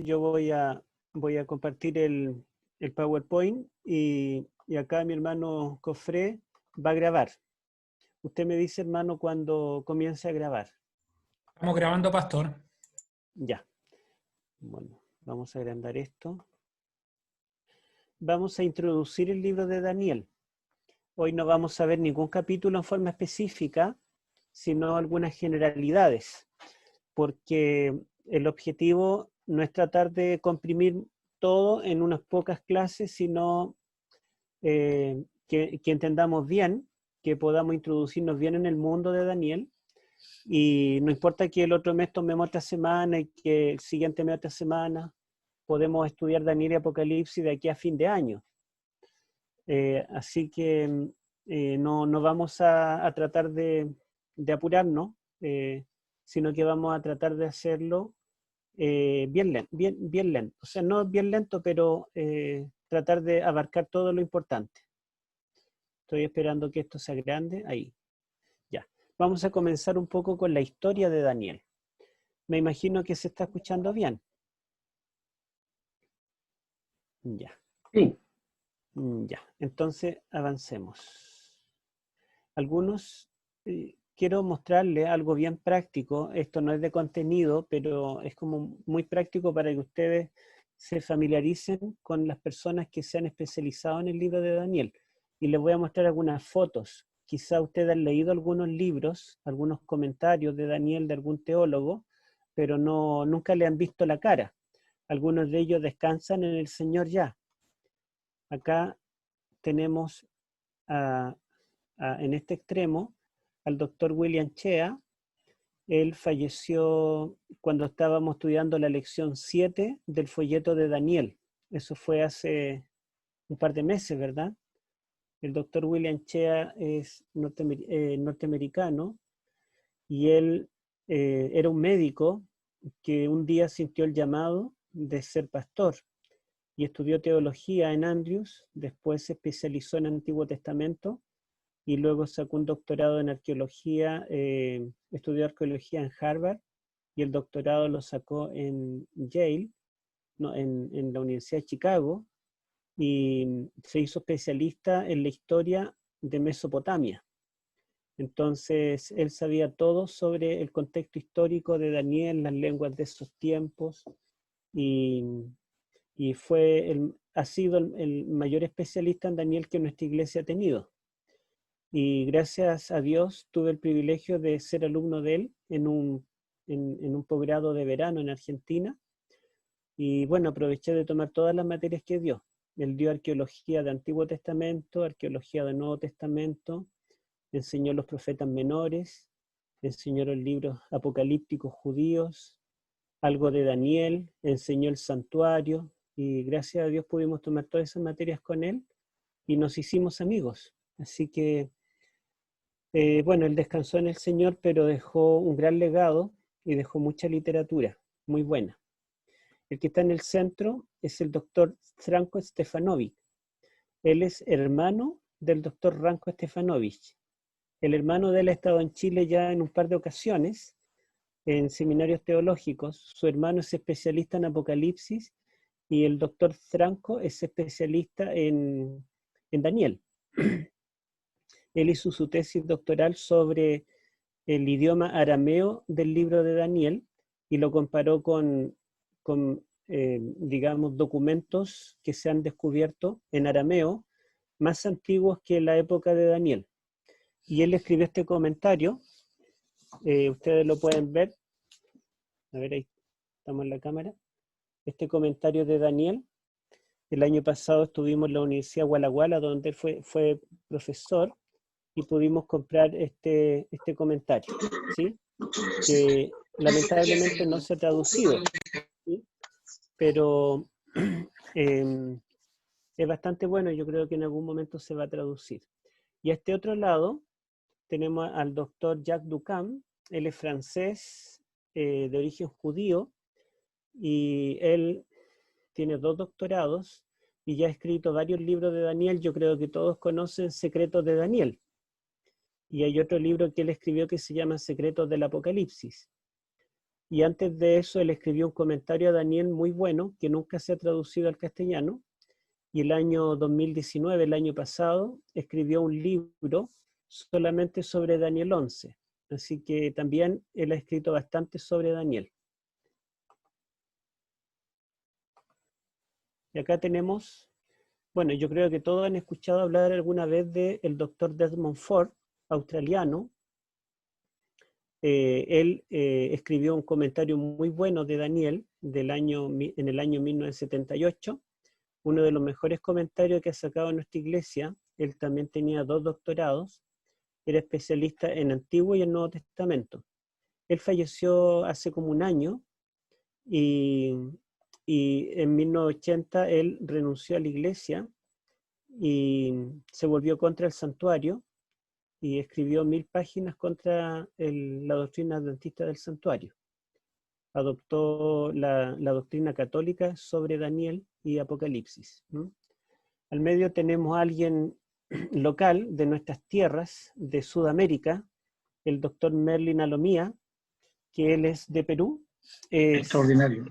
yo voy a compartir el PowerPoint y acá mi hermano Cofré va a grabar. Usted me dice, hermano, cuando comience a grabar. Estamos grabando, pastor. Ya. Bueno, vamos a agrandar esto. Vamos a introducir el libro de Daniel. Hoy no vamos a ver ningún capítulo en forma específica, sino algunas generalidades, porque el objetivo no es tratar de comprimir todo en unas pocas clases, sino que entendamos bien, que podamos introducirnos bien en el mundo de Daniel, y no importa que el otro mes tomemos otra semana y que el siguiente mes otra semana, podemos estudiar Daniel y Apocalipsis de aquí a fin de año. Así que no vamos a tratar de apurarnos, sino que vamos a tratar de hacerlo bien lento. O sea, no bien lento, pero tratar de abarcar todo lo importante. Estoy esperando que esto sea grande. Ahí. Ya. Vamos a comenzar un poco con la historia de Daniel. Me imagino que se está escuchando bien. Ya. Sí. Ya. Entonces, avancemos. Algunos... quiero mostrarles algo bien práctico. Esto no es de contenido, pero es como muy práctico para que ustedes se familiaricen con las personas que se han especializado en el libro de Daniel. Y les voy a mostrar algunas fotos. Quizá ustedes han leído algunos libros, algunos comentarios de Daniel de algún teólogo, pero nunca le han visto la cara. Algunos de ellos descansan en el Señor ya. Acá tenemos en este extremo al doctor William Chea. Él falleció cuando estábamos estudiando la lección 7 del folleto de Daniel. Eso fue hace un par de meses, ¿verdad? El doctor William Chea es norteamericano y él era un médico que un día sintió el llamado de ser pastor y estudió teología en Andrews, después se especializó en Antiguo Testamento y luego sacó un doctorado en arqueología, estudió arqueología en Harvard y el doctorado lo sacó en Yale, no, en la Universidad de Chicago, y se hizo especialista en la historia de Mesopotamia. Entonces, él sabía todo sobre el contexto histórico de Daniel, las lenguas de esos tiempos, y ha sido el mayor especialista en Daniel que nuestra iglesia ha tenido. Y gracias a Dios tuve el privilegio de ser alumno de él en un posgrado de verano en Argentina. Y bueno, aproveché de tomar todas las materias que dio. Él dio arqueología de Antiguo Testamento, arqueología del Nuevo Testamento, enseñó los profetas menores, enseñó los libros apocalípticos judíos, algo de Daniel, enseñó el santuario, y gracias a Dios pudimos tomar todas esas materias con él y nos hicimos amigos. Así que bueno, él descansó en el Señor, pero dejó un gran legado y dejó mucha literatura, muy buena. El que está en el centro es el doctor Ranko Stefanovic. Él es hermano del doctor Ranko Stefanovic. El hermano de él ha estado en Chile ya en un par de ocasiones, en seminarios teológicos. Su hermano es especialista en Apocalipsis y el doctor Franco es especialista en Daniel. Él hizo su tesis doctoral sobre el idioma arameo del libro de Daniel y lo comparó con digamos, documentos que se han descubierto en arameo más antiguos que la época de Daniel. Y él escribió este comentario, ustedes lo pueden ver, a ver, ahí estamos en la cámara, este comentario de Daniel. El año pasado estuvimos en la Universidad Walla Walla, donde él fue profesor, y pudimos comprar este comentario, ¿sí? Que lamentablemente no se ha traducido, ¿sí? Pero es bastante bueno, yo creo que en algún momento se va a traducir. Y a este otro lado tenemos al doctor Jacques Ducamp. Él es francés, de origen judío, y él tiene 2 doctorados y ya ha escrito varios libros de Daniel. Yo creo que todos conocen Secretos de Daniel. Y hay otro libro que él escribió que se llama Secretos del Apocalipsis. Y antes de eso, él escribió un comentario a Daniel muy bueno, que nunca se ha traducido al castellano. Y el año 2019, el año pasado, escribió un libro solamente sobre Daniel 11. Así que también él ha escrito bastante sobre Daniel. Y acá tenemos, bueno, yo creo que todos han escuchado hablar alguna vez del doctor Desmond Ford, australiano. Él escribió un comentario muy bueno de Daniel en el año 1978, uno de los mejores comentarios que ha sacado nuestra iglesia. Él también tenía 2 doctorados, era especialista en Antiguo y el Nuevo Testamento. Él falleció hace como un año y en 1980 él renunció a la iglesia y se volvió contra el santuario y escribió 1000 páginas contra la doctrina adventista del santuario. Adoptó la doctrina católica sobre Daniel y Apocalipsis. Al medio tenemos a alguien local de nuestras tierras, de Sudamérica, el doctor Merlin Alomía, que él es de Perú. Extraordinario.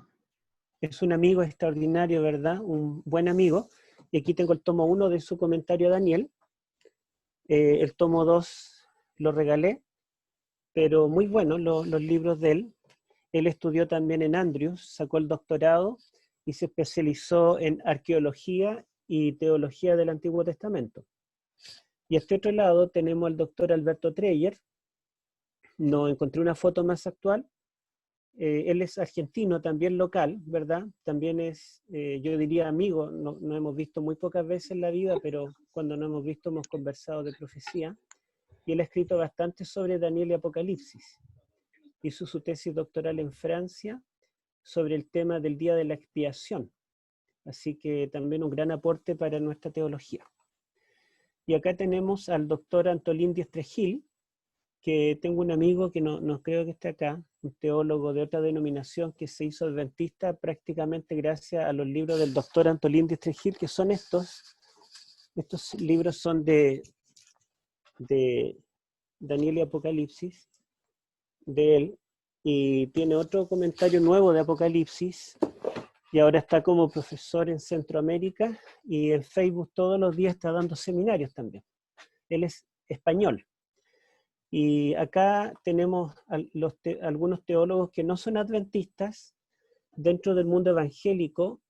Es un amigo extraordinario, ¿verdad? Un buen amigo. Y aquí tengo el tomo 1 de su comentario a Daniel. El tomo 2 lo regalé, pero muy bueno los libros de él. Él estudió también en Andrews, sacó el doctorado y se especializó en arqueología y teología del Antiguo Testamento. Y a este otro lado tenemos al doctor Alberto Treyer. No encontré una foto más actual. Él es argentino, también local, ¿verdad? También es, yo diría, amigo. Nos hemos visto muy pocas veces en la vida, pero cuando nos hemos visto hemos conversado de profecía. Y él ha escrito bastante sobre Daniel y Apocalipsis. Hizo su tesis doctoral en Francia sobre el tema del día de la expiación. Así que también un gran aporte para nuestra teología. Y acá tenemos al doctor Antolín Diestre Gil, que tengo un amigo que no creo que esté acá, un teólogo de otra denominación que se hizo adventista prácticamente gracias a los libros del doctor Antolín Diestre Gil, que son estos. Estos libros son de Daniel y Apocalipsis, de él, y tiene otro comentario nuevo de Apocalipsis, y ahora está como profesor en Centroamérica, y en Facebook todos los días está dando seminarios también. Él es español. Y acá tenemos algunos teólogos que no son adventistas dentro del mundo evangélico.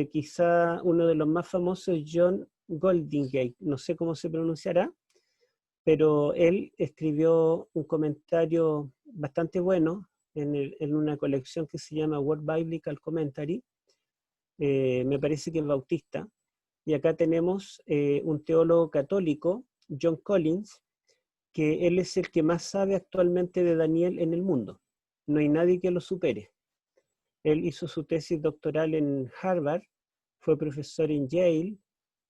Quizá uno de los más famosos es John Goldingate, no sé cómo se pronunciará, pero él escribió un comentario bastante bueno en una colección que se llama World Biblical Commentary. Me parece que es bautista. Y acá tenemos un teólogo católico, John Collins, que él es el que más sabe actualmente de Daniel en el mundo. No hay nadie que lo supere. Él hizo su tesis doctoral en Harvard, fue profesor en Yale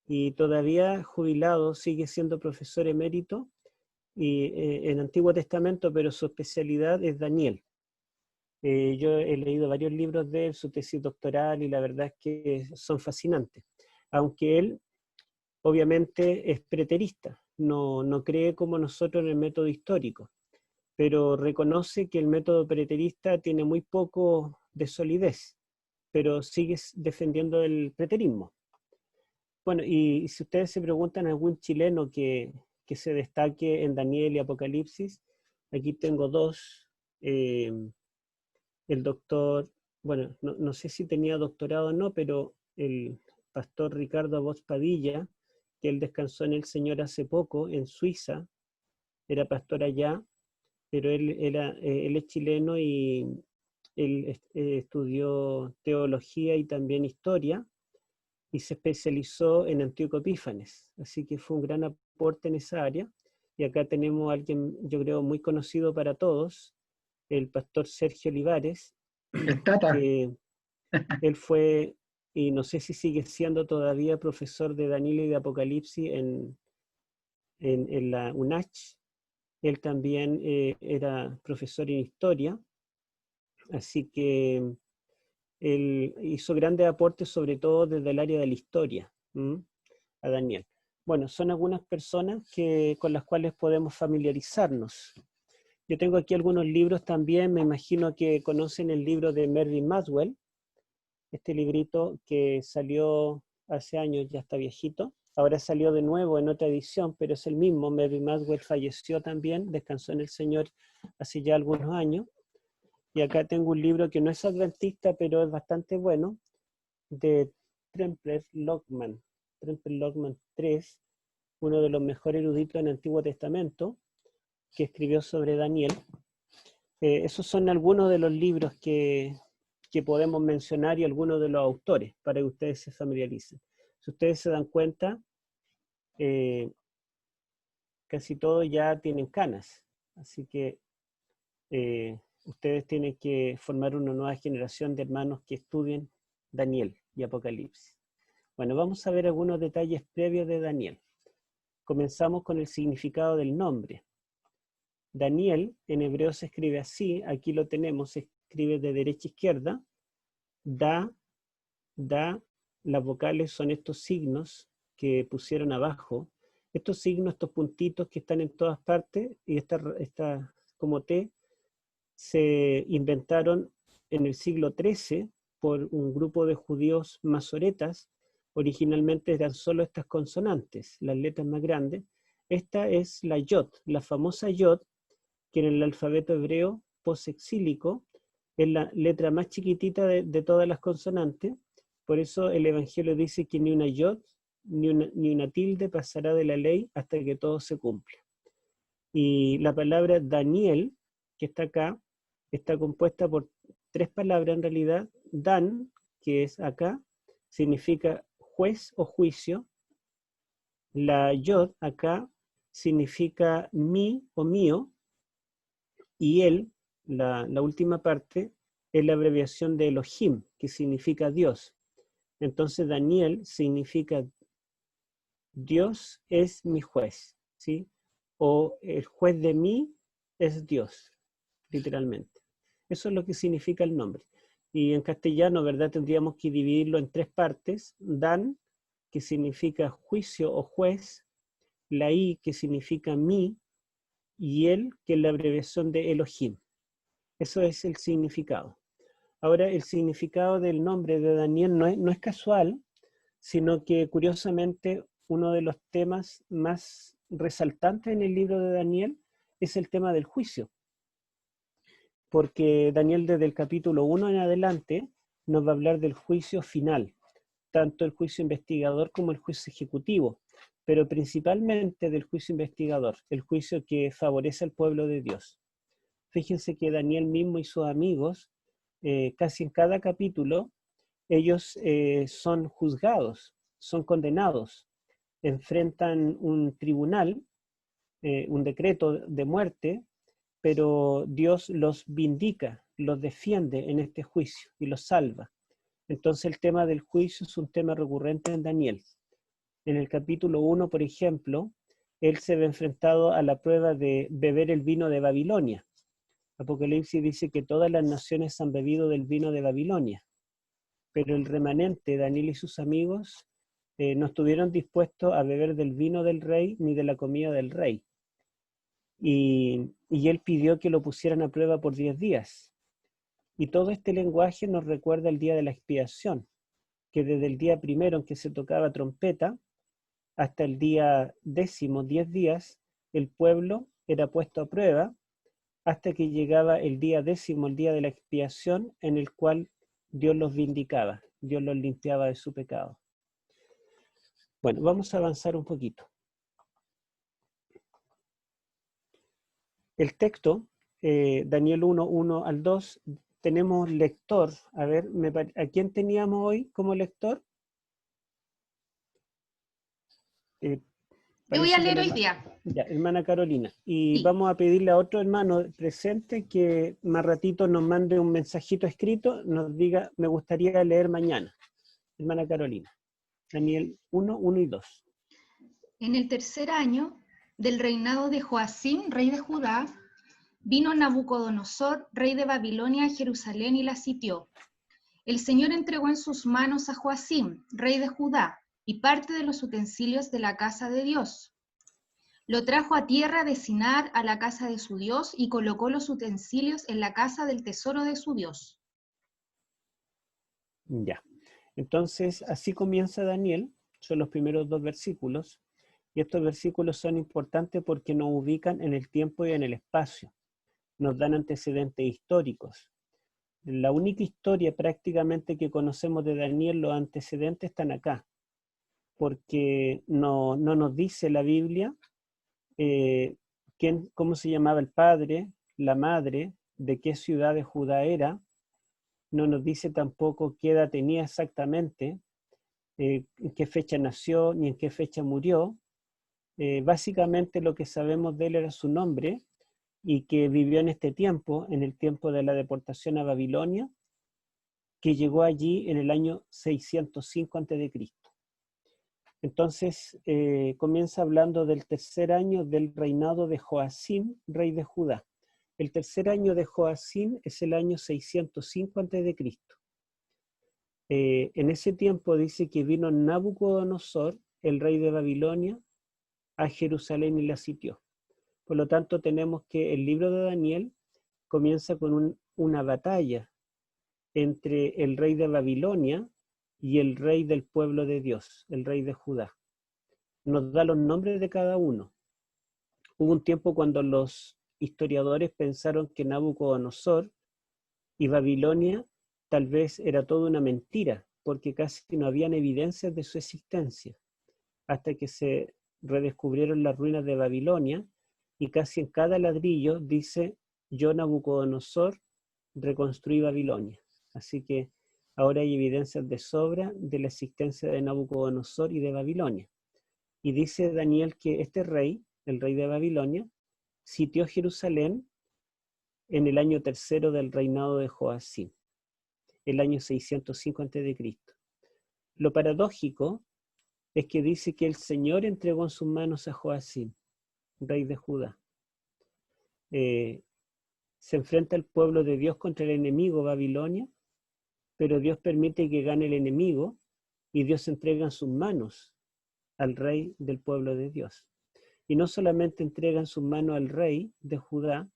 y todavía jubilado sigue siendo profesor emérito y, en Antiguo Testamento, pero su especialidad es Daniel. Yo he leído varios libros de él, su tesis doctoral, y la verdad es que son fascinantes. Aunque él obviamente es preterista, no cree como nosotros en el método histórico, pero reconoce que el método preterista tiene muy poco de solidez, pero sigue defendiendo el preterismo. Bueno, y si ustedes se preguntan algún chileno que se destaque en Daniel y Apocalipsis, aquí tengo 2. El doctor, bueno, no sé si tenía doctorado o no, pero el pastor Ricardo Bosch Padilla, que él descansó en el Señor hace poco, en Suiza, era pastor allá, pero él es chileno y él estudió teología y también historia, y se especializó en Antíoco Epífanes, así que fue un gran aporte en esa área. Y acá tenemos a alguien, yo creo, muy conocido para todos, el pastor Sergio Olivares, que él fue, y no sé si sigue siendo todavía, profesor de Daniel y de Apocalipsis en la UNACH. Él también era profesor en historia, así que él hizo grandes aportes, sobre todo desde el área de la historia, a Daniel. Bueno, son algunas personas con las cuales podemos familiarizarnos. Yo tengo aquí algunos libros también, me imagino que conocen el libro de Mervyn Maswell, este librito que salió hace años, ya está viejito. Ahora salió de nuevo en otra edición, pero es el mismo. Mervyn Maswell falleció también, descansó en el Señor hace ya algunos años. Y acá tengo un libro que no es adventista, pero es bastante bueno, de Tremper Longman. Tremper Longman III, uno de los mejores eruditos en el Antiguo Testamento, que escribió sobre Daniel. Esos son algunos de los libros que podemos mencionar y algunos de los autores para que ustedes se familiaricen. Si ustedes se dan cuenta, casi todos ya tienen canas, así que ustedes tienen que formar una nueva generación de hermanos que estudien Daniel y Apocalipsis. Bueno, vamos a ver algunos detalles previos de Daniel. Comenzamos con el significado del nombre. Daniel en hebreo se escribe así, aquí lo tenemos, se escribe de derecha a izquierda. Da, las vocales son estos signos que pusieron abajo. Estos signos, estos puntitos que están en todas partes, y esta como T, se inventaron en el siglo XIII por un grupo de judíos masoretas. Originalmente eran solo estas consonantes, las letras más grandes. Esta es la yod, la famosa yod, que en el alfabeto hebreo posexílico es la letra más chiquitita de todas las consonantes. Por eso el Evangelio dice que ni una yod ni una tilde pasará de la ley hasta que todo se cumpla. Y la palabra Daniel, que está acá, está compuesta por tres palabras en realidad. Dan, que es acá, significa juez o juicio. La yod acá significa mi o mío. Y él, la última parte, es la abreviación de Elohim, que significa Dios. Entonces Daniel significa Dios es mi juez, ¿sí? O el juez de mí es Dios, literalmente. Eso es lo que significa el nombre. Y en castellano, ¿verdad? Tendríamos que dividirlo en tres partes. Dan, que significa juicio o juez. La I, que significa mí. Y él, que es la abreviación de Elohim. Eso es el significado. Ahora, el significado del nombre de Daniel no es casual, sino que curiosamente uno de los temas más resaltantes en el libro de Daniel es el tema del juicio. Porque Daniel desde el capítulo 1 en adelante nos va a hablar del juicio final, tanto el juicio investigador como el juicio ejecutivo, pero principalmente del juicio investigador, el juicio que favorece al pueblo de Dios. Fíjense que Daniel mismo y sus amigos, casi en cada capítulo, ellos son juzgados, son condenados, enfrentan un tribunal, un decreto de muerte, pero Dios los vindica, los defiende en este juicio y los salva. Entonces el tema del juicio es un tema recurrente en Daniel. En el capítulo 1, por ejemplo, él se ve enfrentado a la prueba de beber el vino de Babilonia. Apocalipsis dice que todas las naciones han bebido del vino de Babilonia, pero el remanente, Daniel y sus amigos, no estuvieron dispuestos a beber del vino del rey ni de la comida del rey. Y él pidió que lo pusieran a prueba por 10 días. Y todo este lenguaje nos recuerda el día de la expiación, que desde el día primero en que se tocaba trompeta hasta el día 10º, 10 días, el pueblo era puesto a prueba hasta que llegaba el día 10º, el día de la expiación, en el cual Dios los vindicaba, Dios los limpiaba de su pecado. Bueno, vamos a avanzar un poquito. El texto, Daniel 1, 1 al 2, tenemos lector. A ver, ¿a quién teníamos hoy como lector? Yo voy a leer hoy día. Ya, hermana Carolina. Y Sí. vamos a pedirle a otro hermano presente que más ratito nos mande un mensajito escrito, nos diga, me gustaría leer mañana. Hermana Carolina. Daniel 1, 1 y 2. En el tercer año del reinado de Joacim, rey de Judá, vino Nabucodonosor, rey de Babilonia, a Jerusalén y la sitió. El Señor entregó en sus manos a Joacim, rey de Judá, y parte de los utensilios de la casa de Dios. Lo trajo a tierra de Sinar a la casa de su Dios y colocó los utensilios en la casa del tesoro de su Dios. Ya. Entonces, así comienza Daniel, son los primeros 2 versículos, y estos versículos son importantes porque nos ubican en el tiempo y en el espacio, nos dan antecedentes históricos. La única historia prácticamente que conocemos de Daniel, los antecedentes están acá, porque no nos dice la Biblia cómo se llamaba el padre, la madre, de qué ciudad de Judá era, no nos dice tampoco qué edad tenía exactamente, en qué fecha nació ni en qué fecha murió. Básicamente lo que sabemos de él era su nombre y que vivió en este tiempo, en el tiempo de la deportación a Babilonia, que llegó allí en el año 605 a.C. Entonces comienza hablando del tercer año del reinado de Joacim, rey de Judá. El tercer año de Joacim es el año 605 a.C. En ese tiempo dice que vino Nabucodonosor, el rey de Babilonia, a Jerusalén y la sitió. Por lo tanto, tenemos que el libro de Daniel comienza con una batalla entre el rey de Babilonia y el rey del pueblo de Dios, el rey de Judá. Nos da los nombres de cada uno. Hubo un tiempo cuando los historiadores pensaron que Nabucodonosor y Babilonia tal vez era toda una mentira, porque casi no habían evidencias de su existencia, hasta que se redescubrieron las ruinas de Babilonia, y casi en cada ladrillo dice: yo, Nabucodonosor, reconstruí Babilonia. Así que ahora hay evidencias de sobra de la existencia de Nabucodonosor y de Babilonia. Y dice Daniel que este rey, el rey de Babilonia, sitió Jerusalén en el año tercero del reinado de Joacim, el año 605 a.C. Lo paradójico es que dice que el Señor entregó en sus manos a Joacim, rey de Judá. Se enfrenta el pueblo de Dios contra el enemigo Babilonia, pero Dios permite que gane el enemigo y Dios entrega en sus manos al rey del pueblo de Dios. Y no solamente entrega en sus manos al rey de Judá,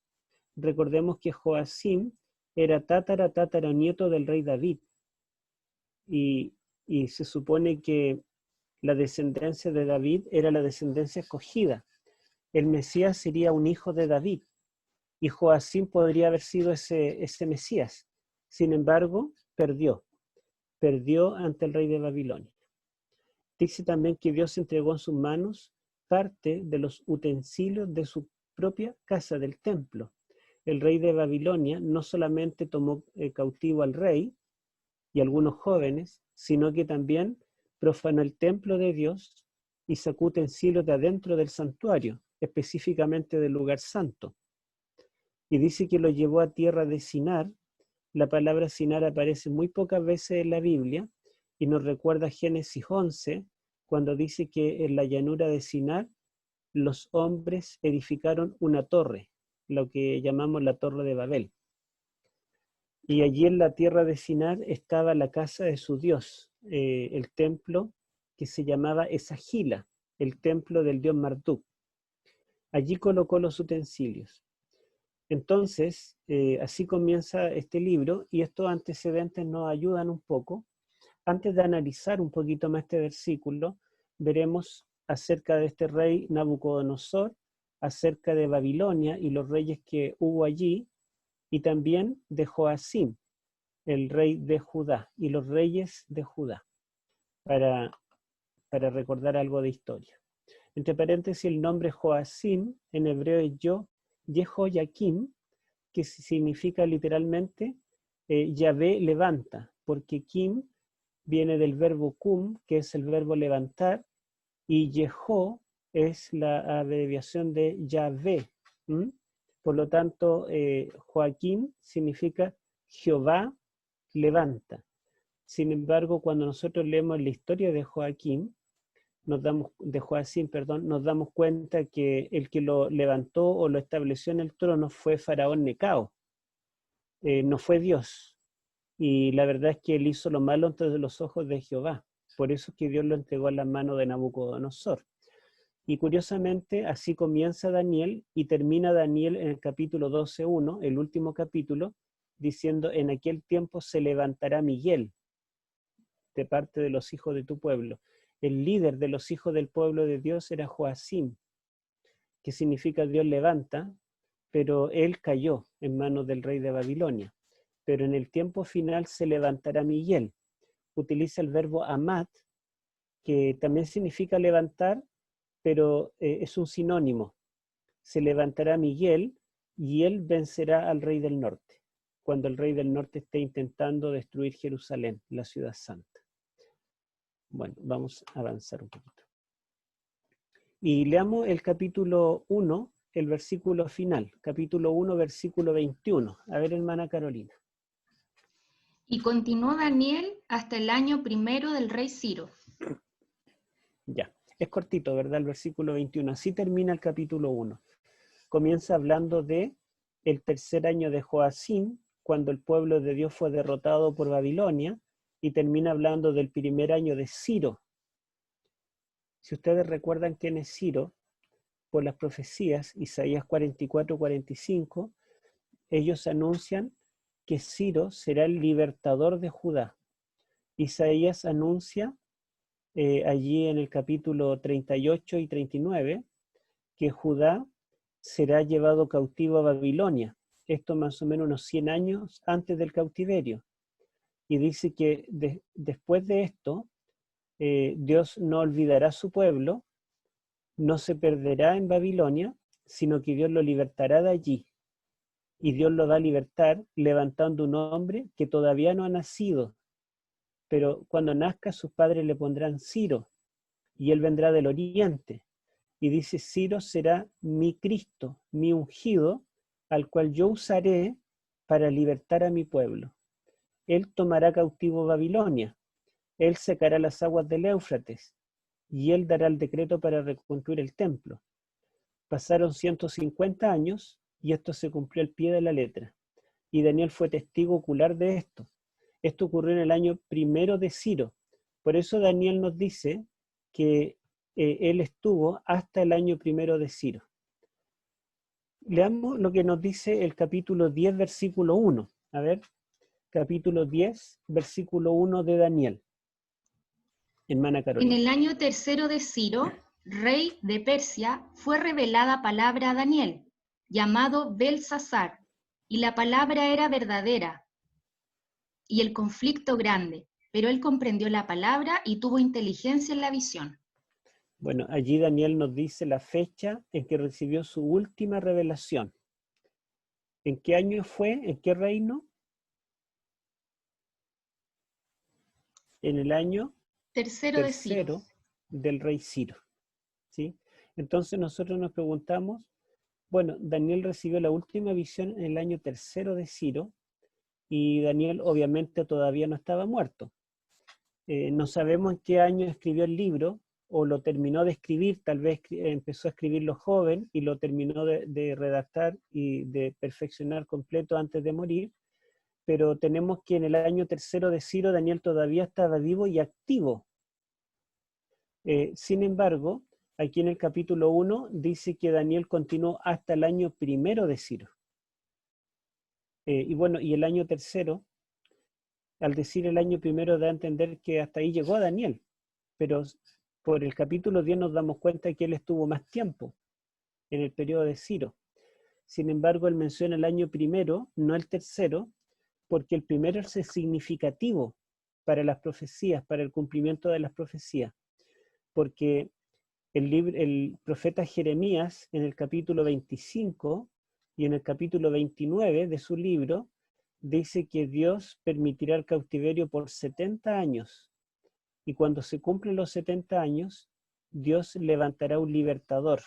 recordemos que Joacim era tataranieto del rey David, y se supone que la descendencia de David era la descendencia escogida. El Mesías sería un hijo de David, y Joacim podría haber sido ese Mesías. Sin embargo, perdió ante el rey de Babilonia. Dice también que Dios entregó en sus manos parte de los utensilios de su propia casa, del templo. El rey de Babilonia no solamente tomó cautivo al rey y algunos jóvenes, sino que también profanó el templo de Dios y sacó utensilios de adentro del santuario, específicamente del lugar santo. Y dice que lo llevó a tierra de Sinar. La palabra Sinar aparece muy pocas veces en la Biblia y nos recuerda Génesis 11, cuando dice que en la llanura de Sinar los hombres edificaron una torre, lo que llamamos la Torre de Babel. Y allí en la tierra de Sinar estaba la casa de su Dios, el templo que se llamaba Esagila, el templo del dios Marduk. Allí colocó los utensilios. Entonces, así comienza este libro, y estos antecedentes nos ayudan un poco. Antes de analizar un poquito más este versículo, veremos acerca de este rey Nabucodonosor, acerca de Babilonia y los reyes que hubo allí, y también de Joacim, el rey de Judá, y los reyes de Judá, para recordar algo de historia. Entre paréntesis, el nombre Joacim en hebreo es Yehoyakim, que significa literalmente Yahvé levanta, porque Kim viene del verbo kum, que es el verbo levantar, y Yehó es la abreviación de Yahvé. Por lo tanto, Joaquín significa Jehová levanta. Sin embargo, cuando nosotros leemos la historia de Joacim, nos damos cuenta que el que lo levantó o lo estableció en el trono fue Faraón Necao, no fue Dios. Y la verdad es que él hizo lo malo ante los ojos de Jehová. Por eso es que Dios lo entregó a las manos de Nabucodonosor. Y curiosamente, así comienza Daniel y termina Daniel en el capítulo 12:1, el último capítulo, diciendo: en aquel tiempo se levantará Miguel de parte de los hijos de tu pueblo. El líder de los hijos del pueblo de Dios era Joacim, que significa Dios levanta, pero él cayó en manos del rey de Babilonia. Pero en el tiempo final se levantará Miguel. Utiliza el verbo amad, que también significa levantar, pero es un sinónimo. Se levantará Miguel y él vencerá al rey del norte, cuando el rey del norte esté intentando destruir Jerusalén, la ciudad santa. Bueno, vamos a avanzar un poquito. Y leamos el capítulo 1, el versículo final. Capítulo 1, versículo 21. A ver, hermana Carolina. Y continuó Daniel hasta el año primero del rey Ciro. Ya, es cortito, ¿verdad? El versículo 21. Así termina el capítulo 1. Comienza hablando de el tercer año de Joacim, cuando el pueblo de Dios fue derrotado por Babilonia, y termina hablando del primer año de Ciro. Si ustedes recuerdan quién es Ciro, por las profecías, Isaías 44-45, ellos anuncian que Ciro será el libertador de Judá. Isaías anuncia allí en el capítulo 38 y 39 que Judá será llevado cautivo a Babilonia. Esto más o menos unos 100 años antes del cautiverio. Y dice que después de esto, Dios no olvidará a su pueblo, no se perderá en Babilonia, sino que Dios lo libertará de allí. Y Dios lo va a libertar levantando un hombre que todavía no ha nacido, pero cuando nazca sus padres le pondrán Ciro, y él vendrá del oriente. Y dice: Ciro será mi Cristo, mi ungido, al cual yo usaré para libertar a mi pueblo. Él tomará cautivo Babilonia, él secará las aguas del Éufrates, y él dará el decreto para reconstruir el templo. Pasaron 150 años, y esto se cumplió al pie de la letra. Y Daniel fue testigo ocular de esto. Esto ocurrió en el año primero de Ciro. Por eso Daniel nos dice que él estuvo hasta el año primero de Ciro. Leamos lo que nos dice el capítulo 10, versículo 1. A ver, capítulo 10, versículo 1 de Daniel. Hermana Carolina. En el año tercero de Ciro, rey de Persia, fue revelada palabra a Daniel, llamado Belsasar, y la palabra era verdadera, y el conflicto grande, pero él comprendió la palabra y tuvo inteligencia en la visión. Bueno, allí Daniel nos dice la fecha en que recibió su última revelación. ¿En qué año fue? ¿En qué reino? En el año Tercero de Ciro. del rey Ciro. ¿Sí? Entonces nosotros nos preguntamos, bueno, Daniel recibió la última visión en el año tercero de Ciro, y Daniel obviamente todavía no estaba muerto. No sabemos en qué año escribió el libro, o lo terminó de escribir, tal vez empezó a escribirlo joven y lo terminó de redactar y de perfeccionar completo antes de morir, pero tenemos que en el año tercero de Ciro Daniel todavía estaba vivo y activo. Sin embargo, aquí en el capítulo 1 dice que Daniel continuó hasta el año primero de Ciro. Y bueno, y el año tercero, al decir el año primero, da a entender que hasta ahí llegó Daniel, pero por el capítulo 10 nos damos cuenta que él estuvo más tiempo en el periodo de Ciro. Sin embargo, él menciona el año primero, no el tercero, porque el primero es significativo para las profecías, para el cumplimiento de las profecías. Porque el profeta Jeremías, en el capítulo 25 y en el capítulo 29 de su libro, dice que Dios permitirá el cautiverio por 70 años. Y cuando se cumplen los 70 años, Dios levantará un libertador.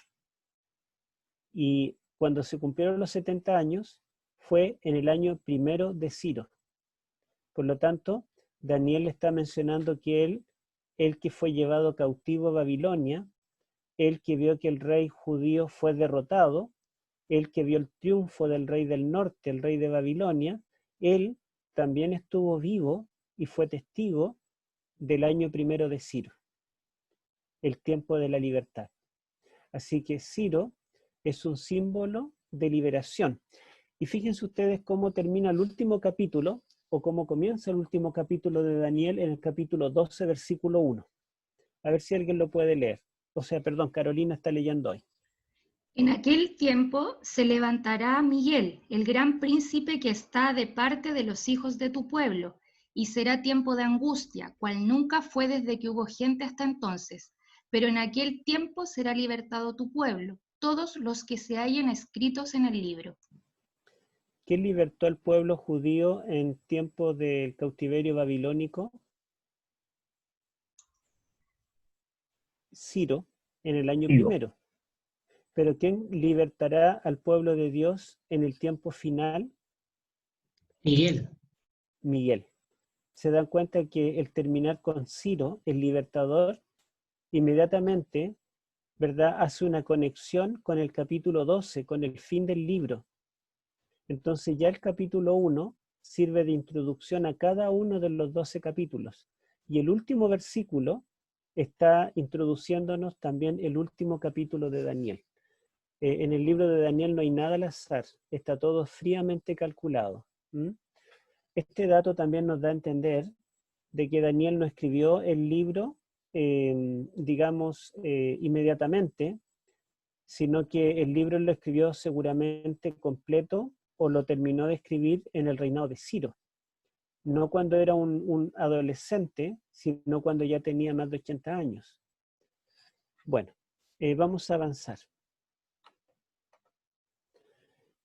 Y cuando se cumplieron los 70 años, fue en el año primero de Ciro. Por lo tanto, Daniel está mencionando que él que fue llevado cautivo a Babilonia, él que vio que el rey judío fue derrotado, él que vio el triunfo del rey del norte, el rey de Babilonia, él también estuvo vivo y fue testigo del año primero de Ciro, el tiempo de la libertad. Así que Ciro es un símbolo de liberación. Y fíjense ustedes cómo termina el último capítulo, o cómo comienza el último capítulo de Daniel en el capítulo 12, versículo 1. A ver si alguien lo puede leer. O sea, perdón, Carolina está leyendo hoy. En aquel tiempo se levantará Miguel, el gran príncipe que está de parte de los hijos de tu pueblo, y será tiempo de angustia, cual nunca fue desde que hubo gente hasta entonces. Pero en aquel tiempo será libertado tu pueblo, todos los que se hallen escritos en el libro. ¿Quién libertó al pueblo judío en tiempo del cautiverio babilónico? Ciro, en el año primero. Pero ¿quién libertará al pueblo de Dios en el tiempo final? Miguel. Miguel. Se dan cuenta que el terminar con Ciro, el libertador, inmediatamente, ¿verdad?, hace una conexión con el capítulo 12, con el fin del libro. Entonces ya el capítulo 1 sirve de introducción a cada uno de los 12 capítulos. Y el último versículo está introduciéndonos también el último capítulo de Daniel. En el libro de Daniel no hay nada al azar, está todo fríamente calculado. Este dato también nos da a entender de que Daniel no escribió el libro, digamos, inmediatamente, sino que el libro lo escribió seguramente completo o lo terminó de escribir en el reinado de Ciro. No cuando era un adolescente, sino cuando ya tenía más de 80 años. Bueno, vamos a avanzar.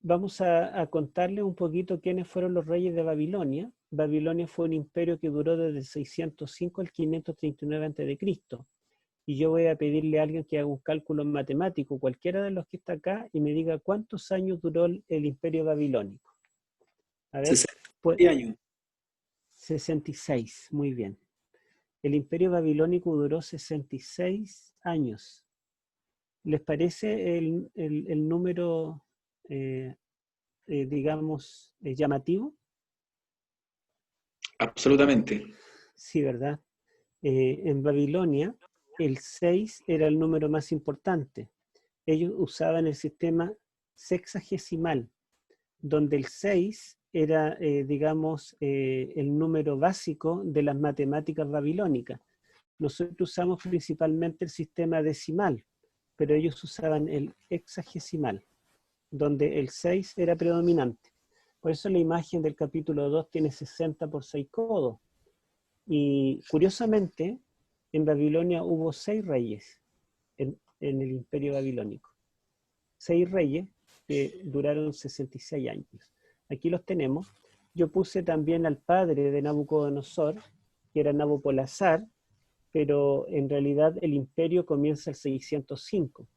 Vamos a contarles un poquito quiénes fueron los reyes de Babilonia. Babilonia fue un imperio que duró desde el 605 al 539 a.C. Y yo voy a pedirle a alguien que haga un cálculo matemático, cualquiera de los que está acá, y me diga cuántos años duró el imperio babilónico. A ver, 60 años. 66, muy bien. El imperio babilónico duró 66 años. ¿Les parece el número, digamos, llamativo? Absolutamente. Sí, ¿verdad? En Babilonia, el 6 era el número más importante. Ellos usaban el sistema sexagesimal, donde el 6 era, digamos, el número básico de las matemáticas babilónicas. Nosotros usamos principalmente el sistema decimal, pero ellos usaban el hexagesimal, donde el 6 era predominante. Por eso la imagen del capítulo 2 tiene 60 por 6 codos. Y curiosamente, en Babilonia hubo 6 reyes en el imperio babilónico. 6 reyes que duraron 66 años. Aquí los tenemos. Yo puse también al padre de Nabucodonosor, que era Nabopolassar, pero en realidad el imperio comienza el 605.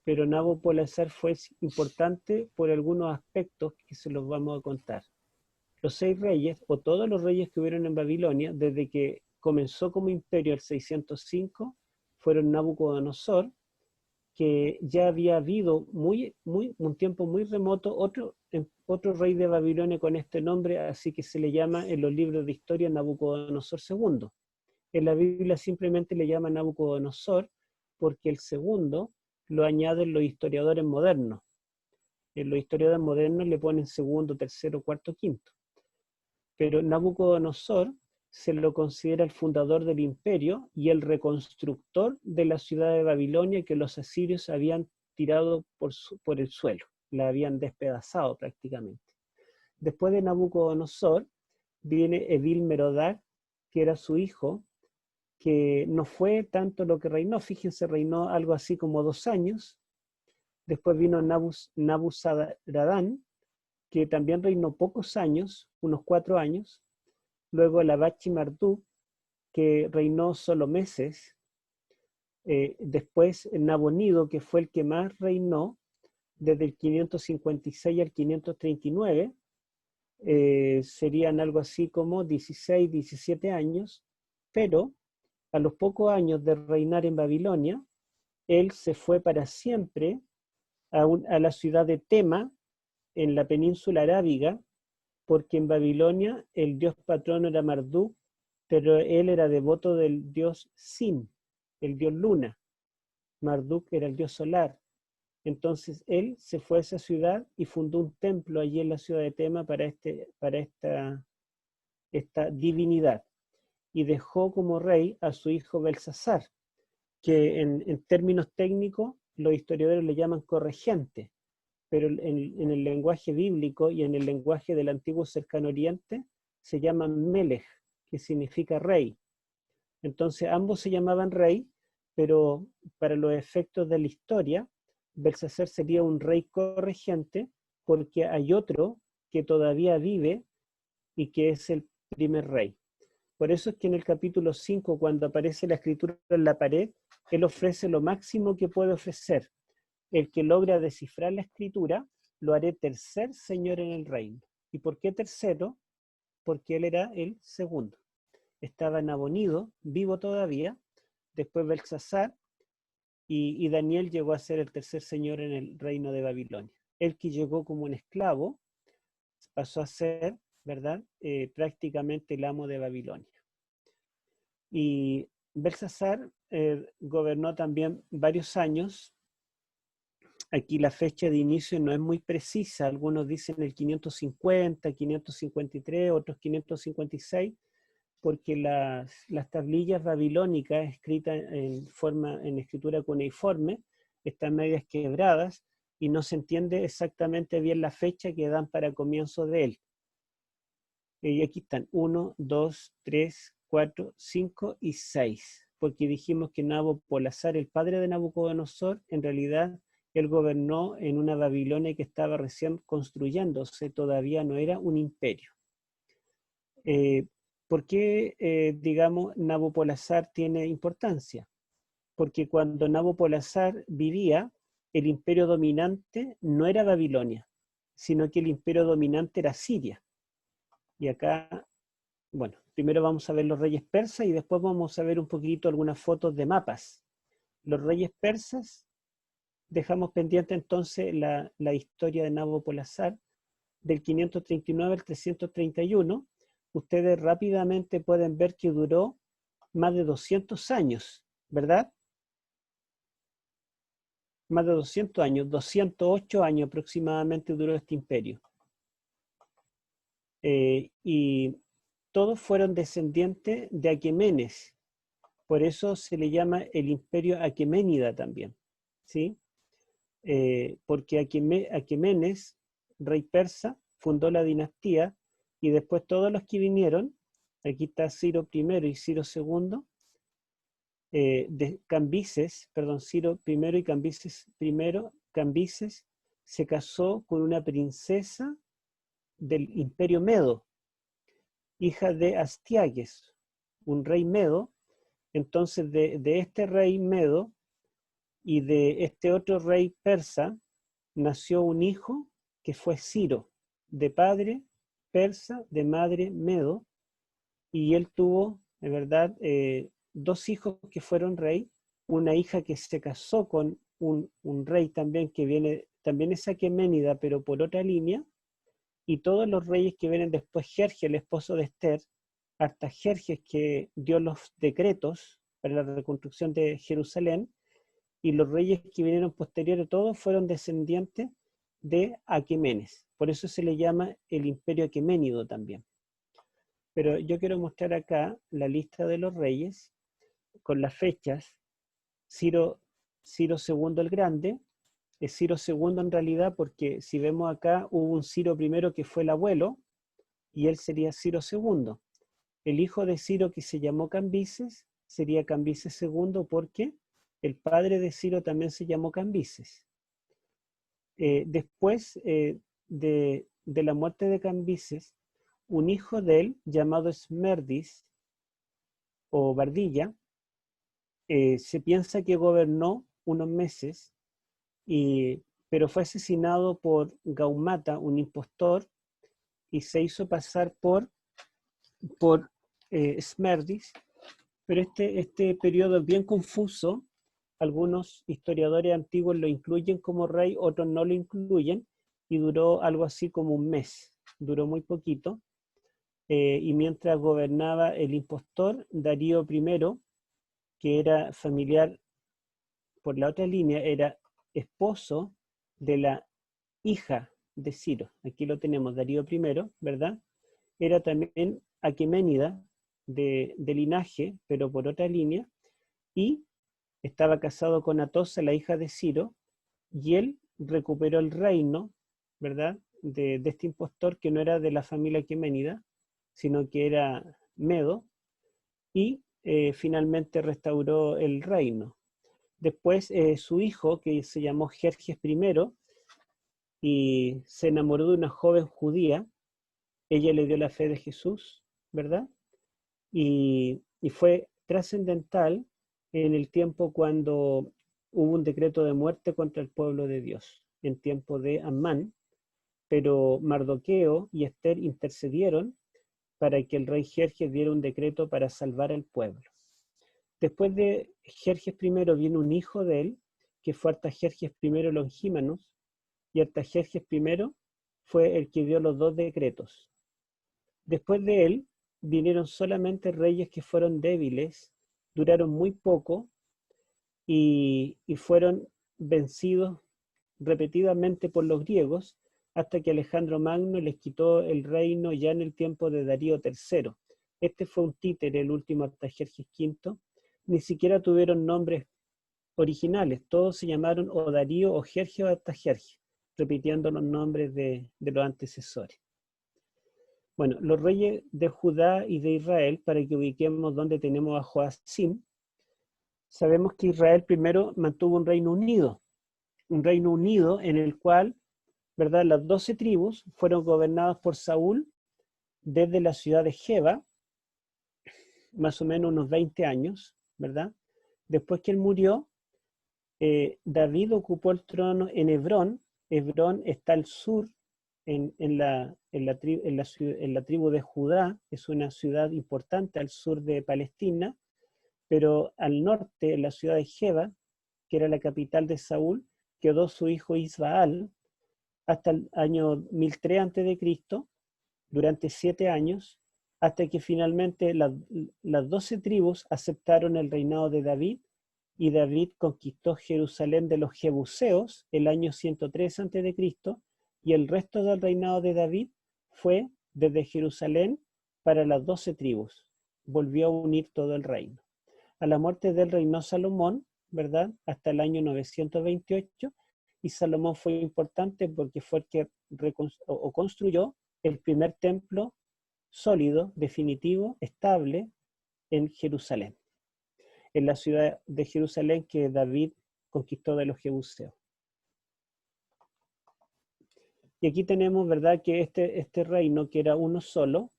Pero Nabopolassar fue importante por algunos aspectos que se los vamos a contar. Los 6 reyes, o todos los reyes que hubieron en Babilonia, desde que comenzó como imperio el 605, fueron Nabucodonosor, que ya había habido un tiempo muy remoto otro rey de Babilonia con este nombre, así que se le llama en los libros de historia Nabucodonosor II. En la Biblia simplemente le llama Nabucodonosor porque el segundo lo añaden los historiadores modernos. En los historiadores modernos le ponen segundo, tercero, cuarto, quinto. Pero Nabucodonosor se lo considera el fundador del imperio y el reconstructor de la ciudad de Babilonia que los asirios habían tirado por el suelo, la habían despedazado prácticamente. Después de Nabucodonosor viene Evil-Merodach, que era su hijo, que no fue tanto lo que reinó, fíjense, reinó algo así como 2 años. Después vino Nabuzaradán, que también reinó pocos años, unos 4 años. Luego el Abachi-Marduk, que reinó solo meses. Después el Nabonido, que fue el que más reinó, desde el 556 al 539. Serían algo así como 16, 17 años, pero a los pocos años de reinar en Babilonia, él se fue para siempre a la ciudad de Tema, en la península arábiga, porque en Babilonia el dios patrono era Marduk, pero él era devoto del dios Sin, el dios Luna. Marduk era el dios solar. Entonces él se fue a esa ciudad y fundó un templo allí en la ciudad de Tema para esta divinidad. Y dejó como rey a su hijo Belsasar, que en términos técnicos los historiadores le llaman corregente, pero en el lenguaje bíblico y en el lenguaje del antiguo cercano oriente se llaman Melech, que significa rey. Entonces ambos se llamaban rey, pero para los efectos de la historia, Belsasar sería un rey corregente porque hay otro que todavía vive y que es el primer rey. Por eso es que en el capítulo 5, cuando aparece la escritura en la pared, él ofrece lo máximo que puede ofrecer. El que logra descifrar la escritura, lo haré tercer señor en el reino. ¿Y por qué tercero? Porque él era el segundo. Estaba Nabonido, vivo todavía, después Belsasar, y Daniel llegó a ser el tercer señor en el reino de Babilonia. El que llegó como un esclavo pasó a ser, ¿verdad?, prácticamente el amo de Babilonia. Y Belsasar gobernó también varios años. Aquí la fecha de inicio no es muy precisa, algunos dicen el 550, 553, otros 556, porque las tablillas babilónicas escritas en escritura cuneiforme están medias quebradas y no se entiende exactamente bien la fecha que dan para comienzo de él. Y aquí están 1, 2, 3, 4, 5 y 6, porque dijimos que Nabopolassar, el padre de Nabucodonosor, en realidad él gobernó en una Babilonia que estaba recién construyéndose, todavía no era un imperio. ¿Por qué, digamos, Nabopolassar tiene importancia? Porque cuando Nabopolassar vivía, el imperio dominante no era Babilonia, sino que el imperio dominante era Siria. Y acá, bueno, primero vamos a ver los reyes persas y después vamos a ver un poquito algunas fotos de mapas. Los reyes persas, dejamos pendiente entonces la historia de Nabopolassar del 539 al 331. Ustedes rápidamente pueden ver que duró más de 200 años, ¿verdad? Más de 200 años, 208 años aproximadamente duró este imperio. Y todos fueron descendientes de Aquemenes. Por eso se le llama el imperio aqueménida también, ¿sí? Porque Aquemenes, rey persa, fundó la dinastía y después todos los que vinieron, aquí está Ciro I y Ciro II, Ciro I y Cambises I, Cambises se casó con una princesa del imperio Medo, hija de Astiages, un rey Medo. Entonces de este rey Medo y de este otro rey persa nació un hijo que fue Ciro, de padre persa, de madre Medo, y él tuvo, de verdad, dos hijos que fueron rey, una hija que se casó con un rey también que viene, también es aqueménida, pero por otra línea, y todos los reyes que vienen después, Jerjes, el esposo de Esther, hasta Jerjes que dio los decretos para la reconstrucción de Jerusalén, y los reyes que vinieron posteriores, todos fueron descendientes de Aquemenes. Por eso se le llama el imperio aqueménido también. Pero yo quiero mostrar acá la lista de los reyes con las fechas. Ciro II el Grande, es Ciro II en realidad, porque si vemos acá hubo un Ciro I que fue el abuelo, y él sería Ciro II. El hijo de Ciro, que se llamó Cambises, sería Cambises II porque el padre de Ciro también se llamó Cambises. Después de la muerte de Cambises, un hijo de él, llamado Esmerdis, o Bardilla, se piensa que gobernó unos meses, pero fue asesinado por Gaumata, un impostor, y se hizo pasar por Esmerdis. Pero este periodo es bien confuso. Algunos historiadores antiguos lo incluyen como rey, otros no lo incluyen, y duró algo así como un mes, duró muy poquito. Y mientras gobernaba el impostor, Darío I, que era familiar por la otra línea, era esposo de la hija de Ciro. Aquí lo tenemos, Darío I, ¿verdad? Era también aqueménida de linaje, pero por otra línea, y estaba casado con Atosa, la hija de Ciro, y él recuperó el reino, ¿verdad?, de este impostor que no era de la familia aqueménida, sino que era medo, y finalmente restauró el reino. Después su hijo, que se llamó Jerjes I, y se enamoró de una joven judía, ella le dio la fe de Jesús, ¿verdad? Y fue trascendental en el tiempo cuando hubo un decreto de muerte contra el pueblo de Dios, en tiempo de Amán, pero Mardoqueo y Esther intercedieron para que el rey Jerjes diera un decreto para salvar al pueblo. Después de Jerjes I vino un hijo de él, que fue Artajerjes I Longímanos, y Artajerjes I fue el que dio los 2 decretos. Después de él vinieron solamente reyes que fueron débiles, duraron muy poco y fueron vencidos repetidamente por los griegos, hasta que Alejandro Magno les quitó el reino ya en el tiempo de Darío III. Este fue un títere, el último Artajerjes V. Ni siquiera tuvieron nombres originales, todos se llamaron o Darío o Jerjes o Artajerjes, repitiendo los nombres de los antecesores. Bueno, los reyes de Judá y de Israel, para que ubiquemos dónde tenemos a Joacim, sabemos que Israel primero mantuvo un reino unido en el cual, ¿verdad?, las 12 tribus fueron gobernadas por Saúl desde la ciudad de Jeba, más o menos unos 20 años, ¿verdad? Después que él murió, David ocupó el trono en Hebrón. Hebrón está al sur, en la tribu de Judá, es una ciudad importante al sur de Palestina, pero al norte, en la ciudad de Jeba, que era la capital de Saúl, quedó su hijo Isbaal hasta el año 1003 a.C., durante 7 años, hasta que finalmente las 12 tribus aceptaron el reinado de David, y David conquistó Jerusalén de los jebuseos el año 103 a.C., y el resto del reinado de David fue desde Jerusalén para las 12 tribus. Volvió a unir todo el reino. A la muerte del reinó Salomón, ¿verdad?, hasta el año 928, y Salomón fue importante porque fue el que construyó el primer templo sólido, definitivo, estable en Jerusalén, en la ciudad de Jerusalén que David conquistó de los jebuseos. Y aquí tenemos, ¿verdad?, que este reino, que era uno solo,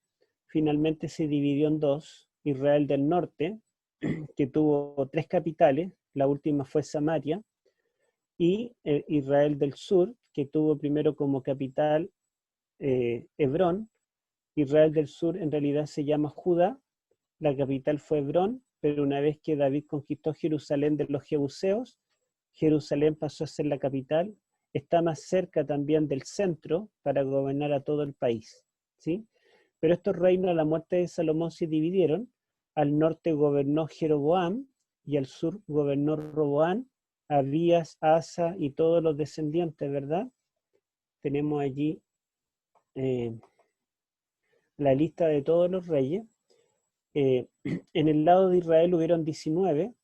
finalmente se dividió en 2. Israel del norte, que tuvo 3 capitales, la última fue Samaria, y Israel del sur, que tuvo primero como capital Hebrón. Israel del sur en realidad se llama Judá, la capital fue Hebrón, pero una vez que David conquistó Jerusalén de los jebuseos, Jerusalén pasó a ser la capital, está más cerca también del centro para gobernar a todo el país, ¿sí? Pero estos reinos a la muerte de Salomón se dividieron. Al norte gobernó Jeroboam y al sur gobernó Roboam, Abías, Asa y todos los descendientes, ¿verdad? Tenemos allí la lista de todos los reyes. En el lado de Israel hubieron 19,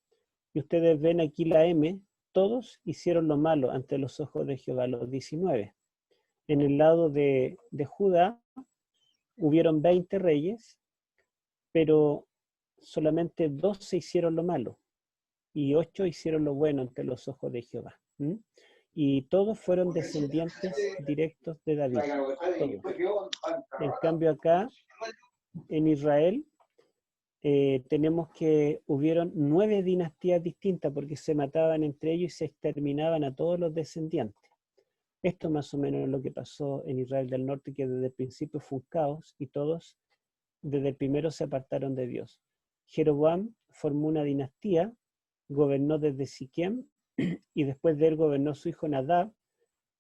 y ustedes ven aquí la M, todos hicieron lo malo ante los ojos de Jehová, los 19. En el lado de Judá hubieron 20 reyes, pero solamente 12 hicieron lo malo, y 8 hicieron lo bueno ante los ojos de Jehová. Y todos fueron descendientes directos de David, todos. En cambio acá, en Israel, tenemos que hubieron 9 dinastías distintas, porque se mataban entre ellos y se exterminaban a todos los descendientes. Esto más o menos es lo que pasó en Israel del norte, que desde el principio fue un caos y todos desde el primero se apartaron de Dios. Jeroboam formó una dinastía, gobernó desde Siquem, y después de él gobernó su hijo Nadab,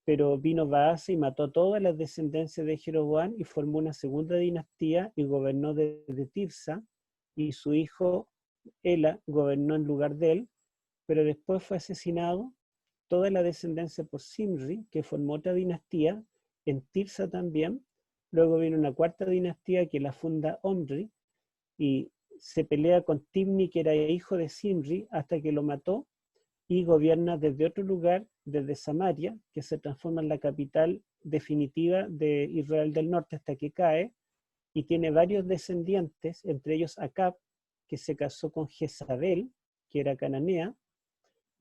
pero vino Baasa y mató a todas las descendencias de Jeroboam y formó una segunda dinastía y gobernó desde Tirsa, y su hijo Ela gobernó en lugar de él, pero después fue asesinado toda la descendencia por Simri, que formó otra dinastía, en Tirsa también. Luego viene una cuarta dinastía que la funda Omri, y se pelea con Tibni, que era hijo de Simri, hasta que lo mató, y gobierna desde otro lugar, desde Samaria, que se transforma en la capital definitiva de Israel del Norte hasta que cae, y tiene varios descendientes, entre ellos Acab, que se casó con Jezabel, que era cananea,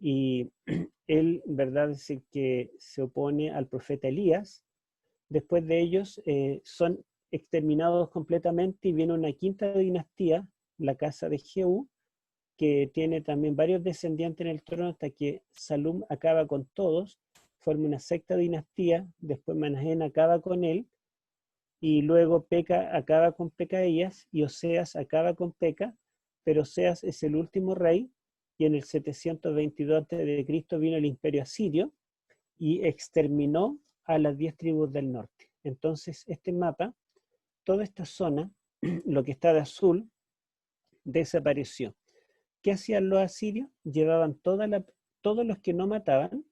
y él, verdad, es el que se opone al profeta Elías. Después de ellos son exterminados completamente y viene una quinta dinastía, la casa de Jehú, que tiene también varios descendientes en el trono hasta que Salum acaba con todos, forma una sexta dinastía, después Manahem acaba con él, y luego Peca acaba con Pecaías, y Oseas acaba con Peca, pero Oseas es el último rey, y en el 722 a.C. vino el imperio asirio y exterminó a las 10 tribus del norte. Entonces, este mapa, toda esta zona, lo que está de azul, desapareció. ¿Qué hacían los asirios? Llevaban todos los que no mataban,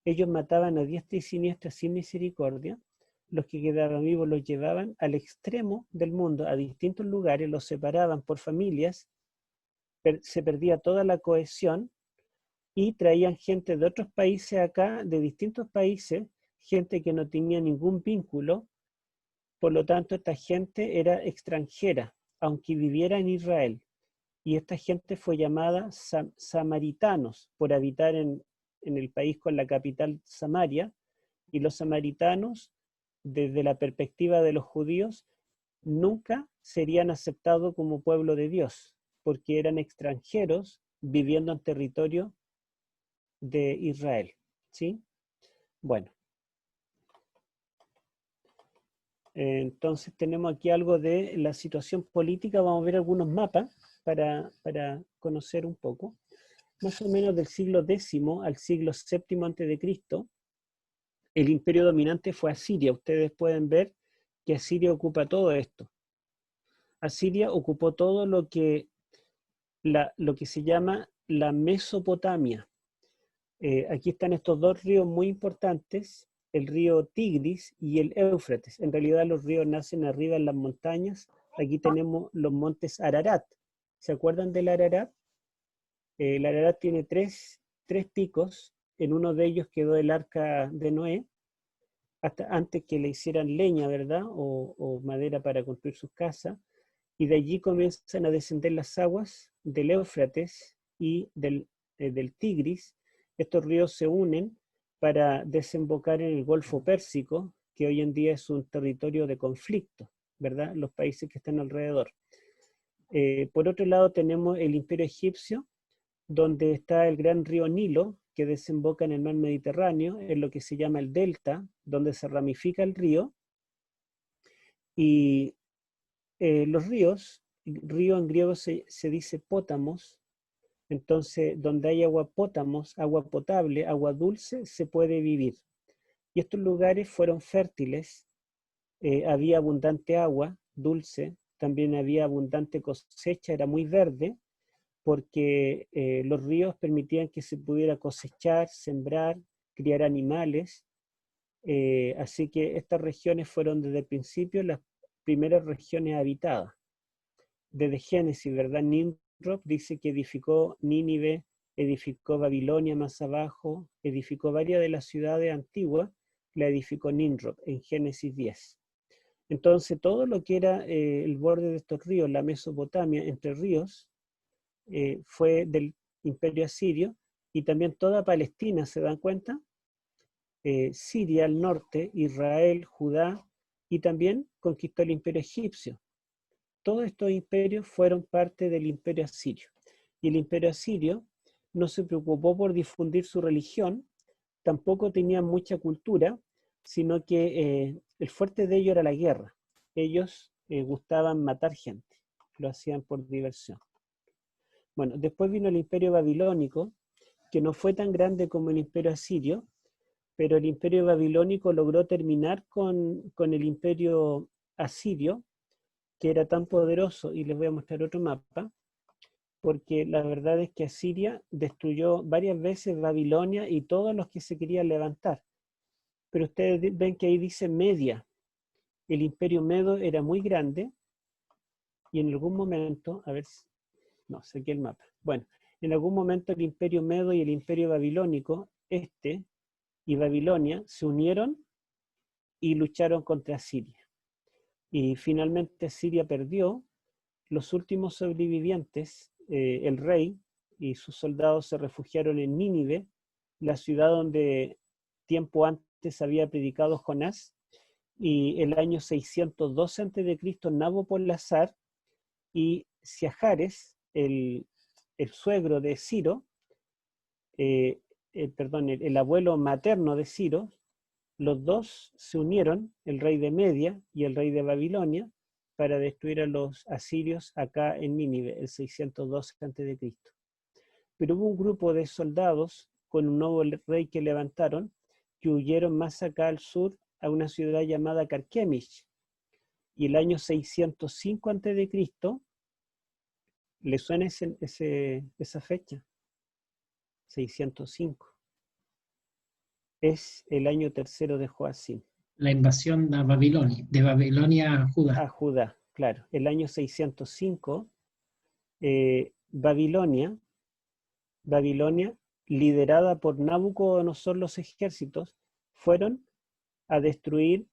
ellos mataban a diestra y siniestra sin misericordia. Los que quedaban vivos los llevaban al extremo del mundo, a distintos lugares, los separaban por familias, se perdía toda la cohesión, y traían gente de otros países acá, de distintos países, gente que no tenía ningún vínculo. Por lo tanto, esta gente era extranjera, aunque viviera en Israel. Y esta gente fue llamada samaritanos, por habitar en el país con la capital Samaria. Y los samaritanos, desde la perspectiva de los judíos, nunca serían aceptados como pueblo de Dios, porque eran extranjeros viviendo en territorio de Israel. ¿Sí? Bueno. Entonces tenemos aquí algo de la situación política. Vamos a ver algunos mapas para conocer un poco. Más o menos del siglo X al siglo VII a.C., el imperio dominante fue Asiria. Ustedes pueden ver que Asiria ocupa todo esto. Asiria ocupó todo lo que se llama la Mesopotamia. Aquí están estos dos ríos muy importantes, el río Tigris y el Éufrates. En realidad los ríos nacen arriba en las montañas. Aquí tenemos los montes Ararat. ¿Se acuerdan del Ararat? El Ararat tiene tres picos. En uno de ellos quedó el arca de Noé, hasta antes que le hicieran leña, ¿verdad? O madera para construir sus casas. Y de allí comienzan a descender las aguas del Éufrates y del Tigris. Estos ríos se unen para desembocar en el Golfo Pérsico, que hoy en día es un territorio de conflicto, ¿verdad? Los países que están alrededor. Por otro lado tenemos el Imperio Egipcio, donde está el gran río Nilo, que desemboca en el mar Mediterráneo, en lo que se llama el delta, donde se ramifica el río. Y los ríos, río en griego se dice pótamos. Entonces, donde hay agua pótamos, agua potable, agua dulce, se puede vivir. Y estos lugares fueron fértiles, había abundante agua dulce, también había abundante cosecha, era muy verde, porque los ríos permitían que se pudiera cosechar, sembrar, criar animales. Así que estas regiones fueron desde el principio las primeras regiones habitadas. Desde Génesis, ¿verdad? Nimrod dice que edificó Nínive, edificó Babilonia más abajo, edificó varias de las ciudades antiguas, la edificó Nimrod en Génesis 10. Entonces todo lo que era el borde de estos ríos, la Mesopotamia, entre ríos, fue del imperio asirio, y también toda Palestina, ¿se dan cuenta? Siria al norte, Israel, Judá, y también conquistó el imperio egipcio. Todos estos imperios fueron parte del imperio asirio. Y el imperio asirio no se preocupó por difundir su religión, tampoco tenía mucha cultura, sino que el fuerte de ellos era la guerra. Ellos gustaban matar gente, lo hacían por diversión. Bueno, después vino el imperio babilónico, que no fue tan grande como el imperio asirio, pero el imperio babilónico logró terminar con el imperio asirio, que era tan poderoso. Y les voy a mostrar otro mapa. porque la verdad es que Asiria destruyó varias veces Babilonia y todos los que se querían levantar. Pero ustedes ven que ahí dice Media. El imperio medo era muy grande y en algún momento, a ver, no, saqué el mapa. Bueno, en algún momento el imperio medo y el imperio babilónico, y Babilonia, se unieron y lucharon contra Siria. Y finalmente Siria perdió. Los últimos sobrevivientes, el rey y sus soldados se refugiaron en Nínive, la ciudad donde tiempo antes había predicado Jonás, y el año 612 a.C. Nabopolassar y Siajares, el suegro de Ciro, el abuelo materno de Ciro, los dos se unieron, el rey de Media y el rey de Babilonia, para destruir a los asirios acá en Nínive, el 612 a.C. Pero hubo un grupo de soldados con un nuevo rey que levantaron, que huyeron más acá al sur a una ciudad llamada Carquemish. Y el año 605 a.C., ¿le suena esa fecha? 605. Es el año tercero de Joacim. La invasión de Babilonia a Judá. A Judá, claro. El año 605, Babilonia, liderada por Nabucodonosor, los ejércitos, fueron a destruir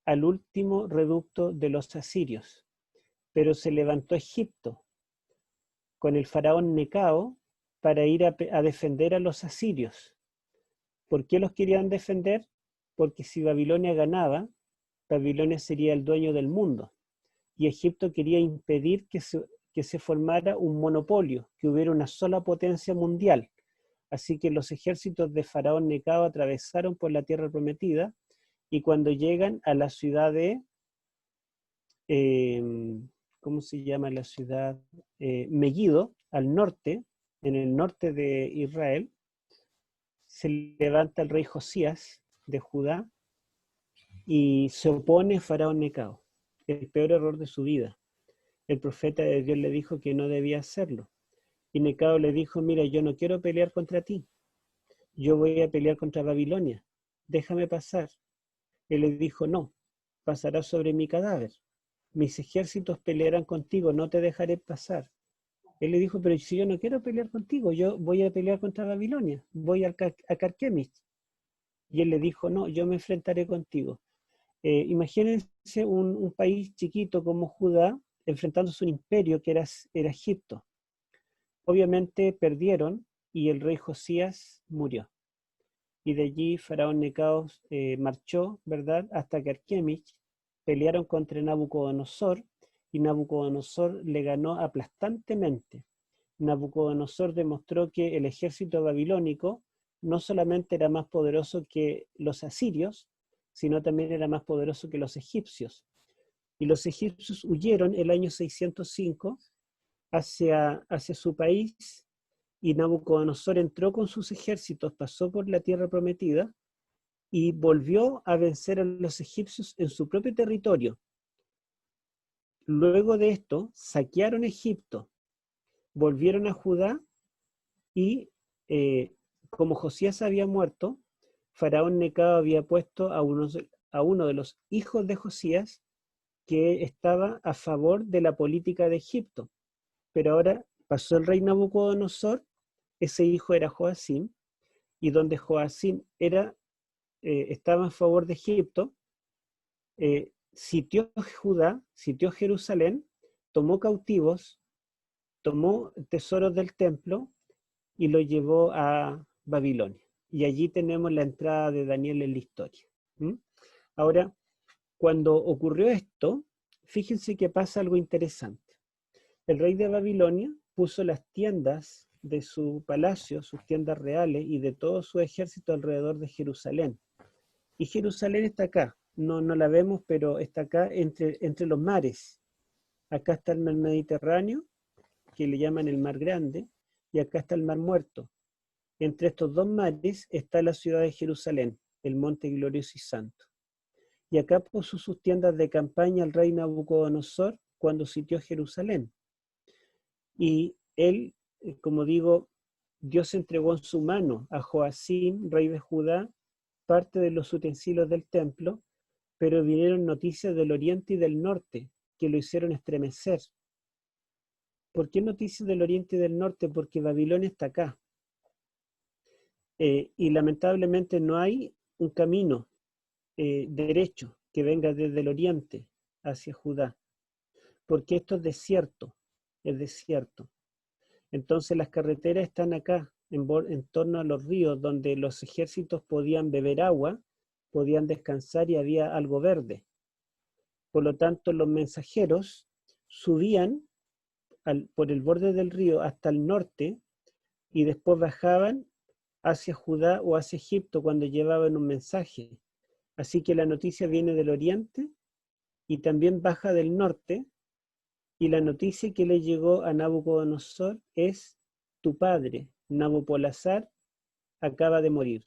al último reducto de los asirios. Pero se levantó Egipto con el faraón Necao para ir a defender a los asirios. ¿Por qué los querían defender? Porque si Babilonia ganaba, Babilonia sería el dueño del mundo. Y Egipto quería impedir que se formara un monopolio, que hubiera una sola potencia mundial. Así que los ejércitos de faraón Necao atravesaron por la tierra prometida, y cuando llegan a la ciudad de, ¿cómo se llama la ciudad? Megiddo, al norte, en el norte de Israel, se levanta el rey Josías de Judá y se opone a faraón Necao, el peor error de su vida. El profeta de Dios le dijo que no debía hacerlo. Y Necao le dijo, mira, yo no quiero pelear contra ti. Yo voy a pelear contra Babilonia. Déjame pasar. Él le dijo, no, pasarás sobre mi cadáver. Mis ejércitos pelearán contigo, no te dejaré pasar. Él le dijo, pero si yo no quiero pelear contigo, yo voy a pelear contra Babilonia, voy a Carquemish. Y él le dijo, no, yo me enfrentaré contigo. Imagínense un país chiquito como Judá enfrentándose a un imperio que era Egipto. Obviamente perdieron y el rey Josías murió. Y de allí faraón Necao marchó, ¿verdad?, hasta Carquemish. Pelearon contra Nabucodonosor y Nabucodonosor le ganó aplastantemente. Nabucodonosor demostró que el ejército babilónico no solamente era más poderoso que los asirios, sino también era más poderoso que los egipcios. Y los egipcios huyeron el año 605 hacia su país, y Nabucodonosor entró con sus ejércitos, pasó por la tierra prometida y volvió a vencer a los egipcios en su propio territorio. Luego de esto, saquearon Egipto, volvieron a Judá y como Josías había muerto, faraón Necao había puesto a uno de los hijos de Josías que estaba a favor de la política de Egipto. Pero ahora pasó el rey Nabucodonosor, ese hijo era Joacim, y donde Joacim estaba a favor de Egipto, sitió Judá, sitió Jerusalén, tomó cautivos, tomó tesoros del templo y lo llevó a Babilonia. Y allí tenemos la entrada de Daniel en la historia. Ahora, cuando ocurrió esto, fíjense que pasa algo interesante. El rey de Babilonia puso las tiendas de su palacio, sus tiendas reales y de todo su ejército alrededor de Jerusalén. Y Jerusalén está acá, no la vemos, pero está acá entre los mares. Acá está el mar Mediterráneo, que le llaman el mar Grande, y acá está el mar Muerto. Entre estos dos mares está la ciudad de Jerusalén, el monte glorioso y santo. Y acá puso sus tiendas de campaña el rey Nabucodonosor cuando sitió Jerusalén. Y él, como digo, Dios entregó en su mano a Joacim, rey de Judá, parte de los utensilios del templo, pero vinieron noticias del oriente y del norte que lo hicieron estremecer. ¿Por qué noticias del oriente y del norte? Porque Babilonia está acá. Y lamentablemente no hay un camino derecho que venga desde el oriente hacia Judá, porque esto es desierto, es desierto. Entonces las carreteras están acá, en torno a los ríos, donde los ejércitos podían beber agua, podían descansar y había algo verde. Por lo tanto, los mensajeros subían por el borde del río hasta el norte y después bajaban hacia Judá o hacia Egipto cuando llevaban un mensaje. Así que la noticia viene del oriente y también baja del norte, y la noticia que le llegó a Nabucodonosor es: tu padre, Nabopolassar, acaba de morir.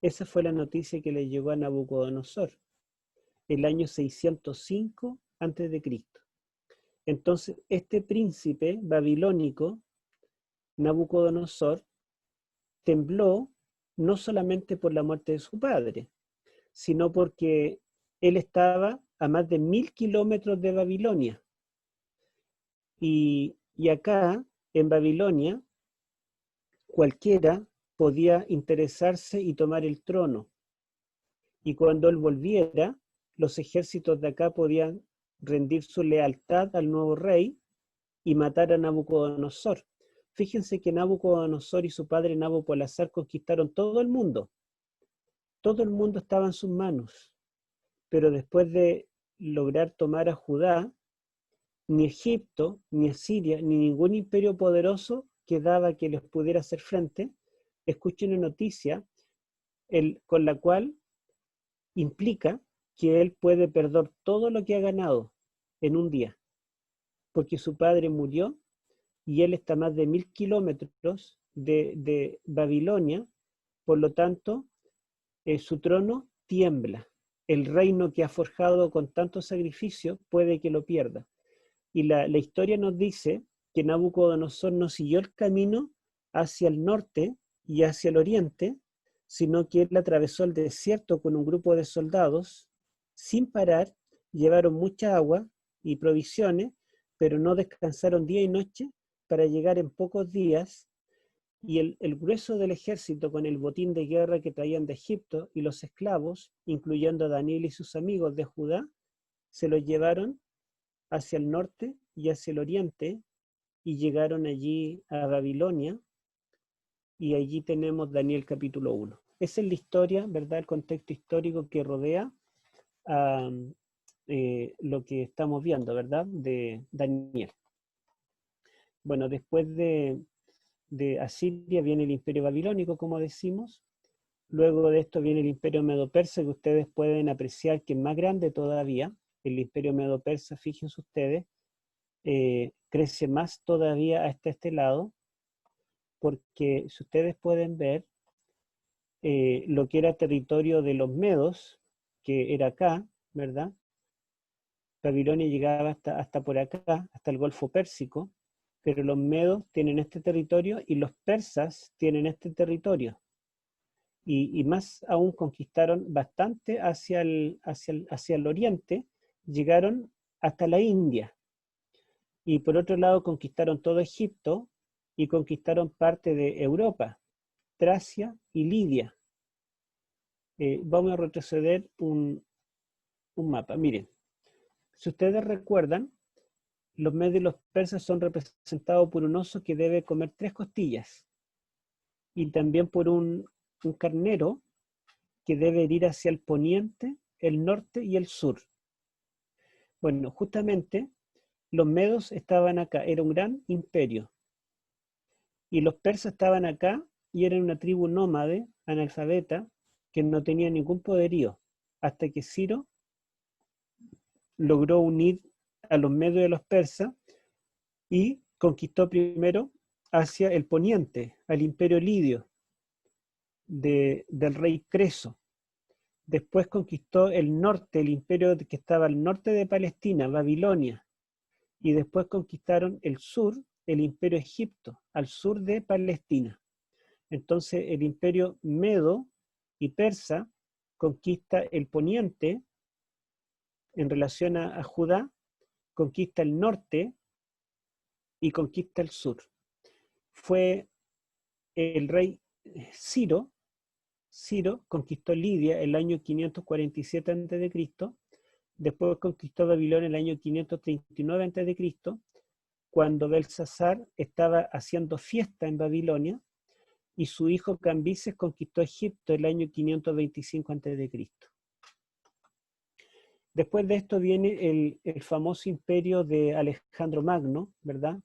Esa fue la noticia que le llegó a Nabucodonosor, el año 605 a.C. Entonces, este príncipe babilónico, Nabucodonosor, tembló no solamente por la muerte de su padre, sino porque él estaba a más de 1000 kilómetros de Babilonia. Y acá, en Babilonia, cualquiera podía interesarse y tomar el trono. Y cuando él volviera, los ejércitos de acá podían rendir su lealtad al nuevo rey y matar a Nabucodonosor. Fíjense que Nabucodonosor y su padre Nabopolassar conquistaron todo el mundo. Todo el mundo estaba en sus manos. Pero después de lograr tomar a Judá, ni Egipto, ni Asiria, ni ningún imperio poderoso quedaba que les pudiera hacer frente. Escuché una noticia con la cual implica que él puede perder todo lo que ha ganado en un día, porque su padre murió y él está a más de 1000 kilómetros de Babilonia. Por lo tanto, su trono tiembla. El reino que ha forjado con tanto sacrificio puede que lo pierda. Y la historia nos dice que Nabucodonosor no siguió el camino hacia el norte y hacia el oriente, sino que él atravesó el desierto con un grupo de soldados sin parar. Llevaron mucha agua y provisiones, pero no descansaron día y noche para llegar en pocos días. Y el grueso del ejército, con el botín de guerra que traían de Egipto y los esclavos, incluyendo a Daniel y sus amigos de Judá, se los llevaron hacia el norte y hacia el oriente, y llegaron allí a Babilonia, y allí tenemos Daniel capítulo 1. Esa es la historia, ¿verdad? El contexto histórico que rodea a lo que estamos viendo, ¿verdad? De Daniel. Bueno, después de Asiria viene el imperio babilónico, como decimos. Luego de esto viene el imperio medo-persa, que ustedes pueden apreciar que es más grande todavía. El imperio medo-persa, fíjense ustedes, crece más todavía hasta este lado, porque si ustedes pueden ver lo que era territorio de los medos, que era acá, ¿verdad? Babilonia llegaba hasta por acá, hasta el Golfo Pérsico, pero los medos tienen este territorio y los persas tienen este territorio. Y más aún conquistaron bastante hacia el oriente, llegaron hasta la India. Y por otro lado conquistaron todo Egipto y conquistaron parte de Europa, Tracia y Lidia. Vamos a retroceder un mapa. Miren, si ustedes recuerdan, los medos y los persas son representados por un oso que debe comer 3 costillas, y también por un carnero que debe ir hacia el poniente, el norte y el sur. Bueno, justamente los medos estaban acá, era un gran imperio, y los persas estaban acá y eran una tribu nómade, analfabeta, que no tenía ningún poderío, hasta que Ciro logró unir a los medos y a los persas y conquistó primero hacia el poniente, al imperio lidio del rey Creso. Después conquistó el norte, el imperio que estaba al norte de Palestina, Babilonia, y después conquistaron el sur el imperio Egipto, al sur de Palestina. Entonces el imperio medo y persa conquista el poniente en relación a Judá, conquista el norte y conquista el sur. Fue el rey Ciro conquistó Lidia el año 547 a.C., después conquistó Babilonia el año 539 a.C., cuando Belsasar estaba haciendo fiesta en Babilonia, y su hijo Cambises conquistó Egipto el año 525 a.C. Después de esto viene el famoso imperio de Alejandro Magno, ¿verdad?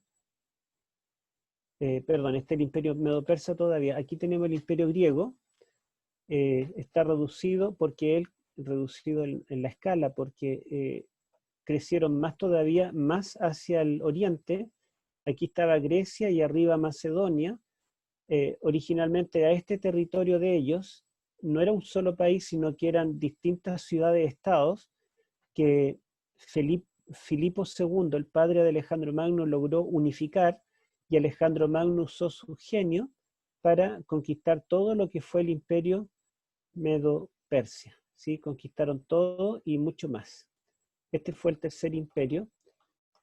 Perdón, este es el imperio medo-persa todavía. Aquí tenemos el imperio griego. Está reducido en la escala, porque crecieron más todavía, más hacia el oriente. Aquí estaba Grecia y arriba Macedonia. Originalmente a este territorio de ellos no era un solo país, sino que eran distintas ciudades-estados que Filipo II, el padre de Alejandro Magno, logró unificar, y Alejandro Magno usó su genio para conquistar todo lo que fue el imperio Medo-Persia, ¿sí? Conquistaron todo y mucho más. Este fue el tercer imperio.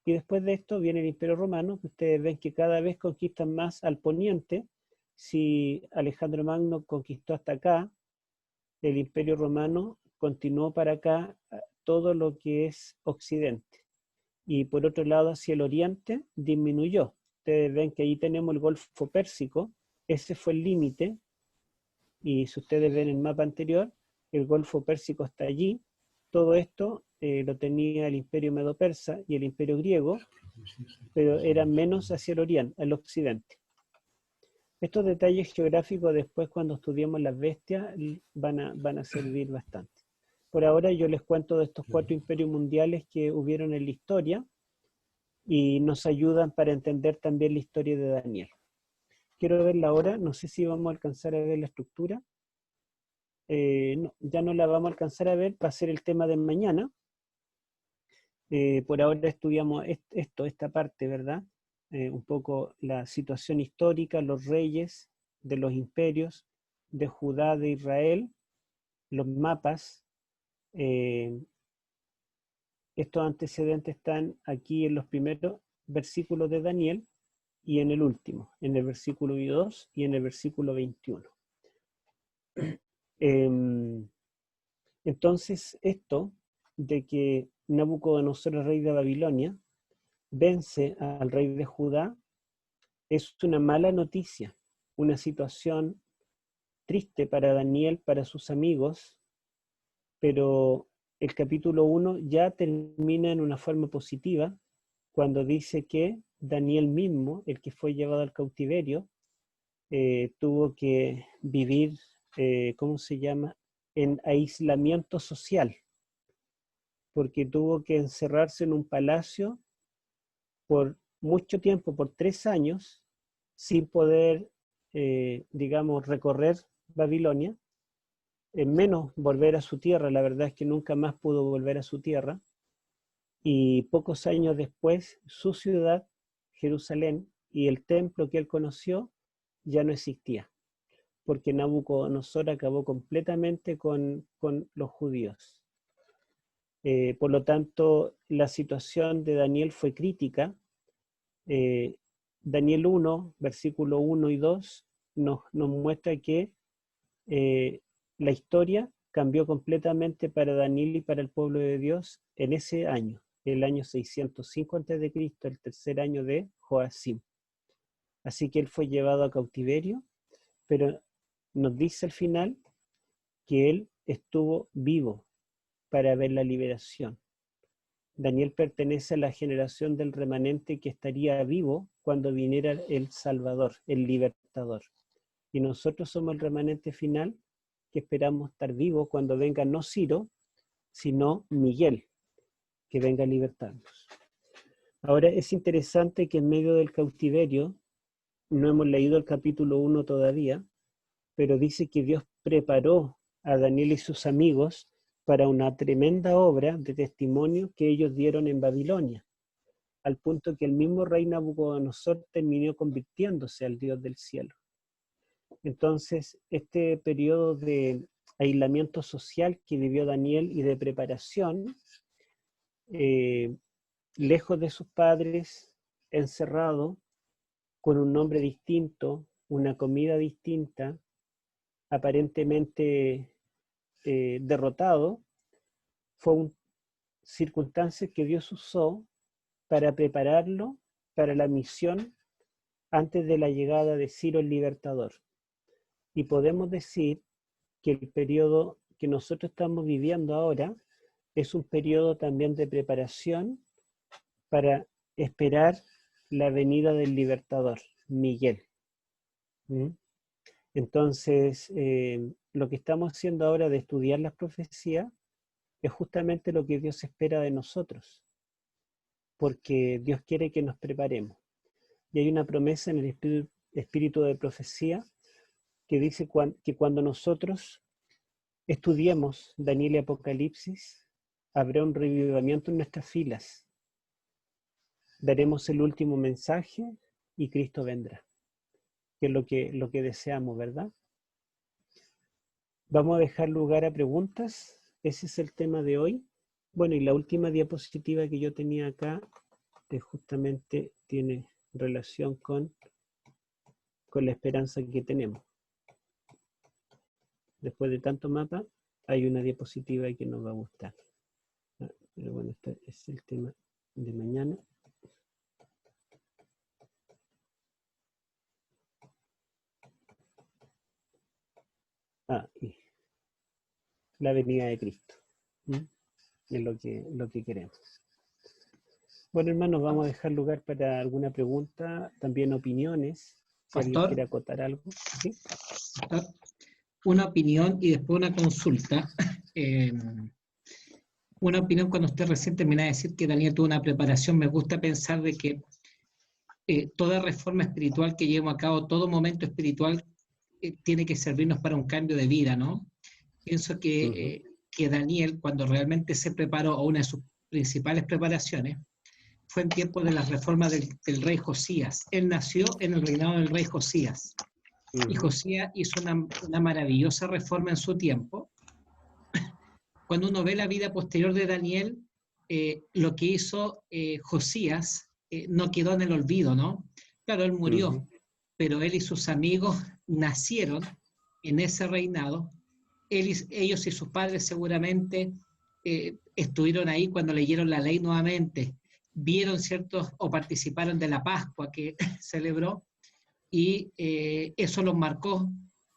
Y después de esto viene el imperio romano, que ustedes ven que cada vez conquistan más al poniente. Si Alejandro Magno conquistó hasta acá, el imperio romano continuó para acá todo lo que es occidente. Y por otro lado, hacia el oriente, disminuyó. Ustedes ven que ahí tenemos el Golfo Pérsico, ese fue el límite, y si ustedes ven el mapa anterior, el Golfo Pérsico está allí. Todo esto lo tenía el imperio medo-persa y el imperio griego, pero era menos hacia el oriente, al occidente. Estos detalles geográficos después, cuando estudiemos las bestias, van a servir bastante. Por ahora yo les cuento de estos 4 imperios mundiales que hubieron en la historia y nos ayudan para entender también la historia de Daniel. Quiero verla ahora, no sé si vamos a alcanzar a ver la estructura. No, ya no la vamos a alcanzar a ver, va a ser el tema de mañana. Por ahora estudiamos esta parte, ¿verdad? Un poco la situación histórica, los reyes de los imperios, de Judá, de Israel, los mapas. Estos antecedentes están aquí en los primeros versículos de Daniel y en el último, en el versículo 2 y en el versículo 21. Entonces, esto de que Nabucodonosor, el rey de Babilonia, vence al rey de Judá, es una mala noticia, una situación triste para Daniel, para sus amigos, pero el capítulo 1 ya termina en una forma positiva, cuando dice que Daniel mismo, el que fue llevado al cautiverio, tuvo que vivir, ¿cómo se llama?, en aislamiento social, porque tuvo que encerrarse en un palacio por mucho tiempo, por 3 años, sin poder, digamos, recorrer Babilonia, menos volver a su tierra. La verdad es que nunca más pudo volver a su tierra, y pocos años después su ciudad, Jerusalén, y el templo que él conoció ya no existía, porque Nabucodonosor acabó completamente con los judíos. Por lo tanto, la situación de Daniel fue crítica. Daniel 1, versículo 1 y 2, nos muestra que la historia cambió completamente para Daniel y para el pueblo de Dios en ese año, el año 605 a.C., el tercer año de Joacim. Así que él fue llevado a cautiverio, pero nos dice al final que él estuvo vivo para ver la liberación. Daniel pertenece a la generación del remanente que estaría vivo cuando viniera el Salvador, el Libertador. Y nosotros somos el remanente final que esperamos estar vivos cuando venga no Ciro, sino Miguel, que venga a libertarnos. Ahora es interesante que en medio del cautiverio, no hemos leído el capítulo 1 todavía, pero dice que Dios preparó a Daniel y sus amigos para una tremenda obra de testimonio que ellos dieron en Babilonia. al punto que el mismo rey Nabucodonosor terminó convirtiéndose al Dios del cielo. Entonces, este periodo de aislamiento social que vivió Daniel y de preparación, lejos de sus padres, encerrado, con un nombre distinto, una comida distinta, aparentemente derrotado, fue una circunstancia que Dios usó para prepararlo para la misión antes de la llegada de Ciro el Libertador. Y podemos decir que el periodo que nosotros estamos viviendo ahora es un periodo también de preparación para esperar la venida del Libertador, Miguel. ¿Mm? Entonces, lo que estamos haciendo ahora de estudiar las profecías es justamente lo que Dios espera de nosotros, porque Dios quiere que nos preparemos. Y hay una promesa en el espíritu de profecía que dice que cuando nosotros estudiemos Daniel y Apocalipsis, habrá un revivimiento en nuestras filas. Daremos el último mensaje y Cristo vendrá, que es lo que deseamos, ¿verdad? Vamos a dejar lugar a preguntas. Ese es el tema de hoy. Bueno, y la última diapositiva que yo tenía acá justamente tiene relación con la esperanza que tenemos. Después de tanto mapa, hay una diapositiva que nos va a gustar. Pero bueno, este es el tema de mañana. Y la venida de Cristo. Es lo que queremos. Bueno, hermanos, vamos a dejar lugar para alguna pregunta, también opiniones. Si alguien quiere acotar algo. ¿Sí? Pastor, una opinión y después una consulta. Una opinión cuando usted recién termina de decir que Daniel tuvo una preparación. Me gusta pensar de que toda reforma espiritual que llevemos a cabo, todo momento espiritual tiene que servirnos para un cambio de vida, ¿no? Pienso que Daniel, cuando realmente se preparó, o una de sus principales preparaciones, fue en tiempo de la reforma del rey Josías. Él nació en el reinado del rey Josías. Y Josías hizo una maravillosa reforma en su tiempo. Cuando uno ve la vida posterior de Daniel, lo que hizo Josías no quedó en el olvido, ¿no? Claro, él murió, pero él y sus amigos nacieron en ese reinado. Ellos y sus padres seguramente estuvieron ahí cuando leyeron la ley nuevamente, vieron ciertos o participaron de la Pascua que celebró, y eso los marcó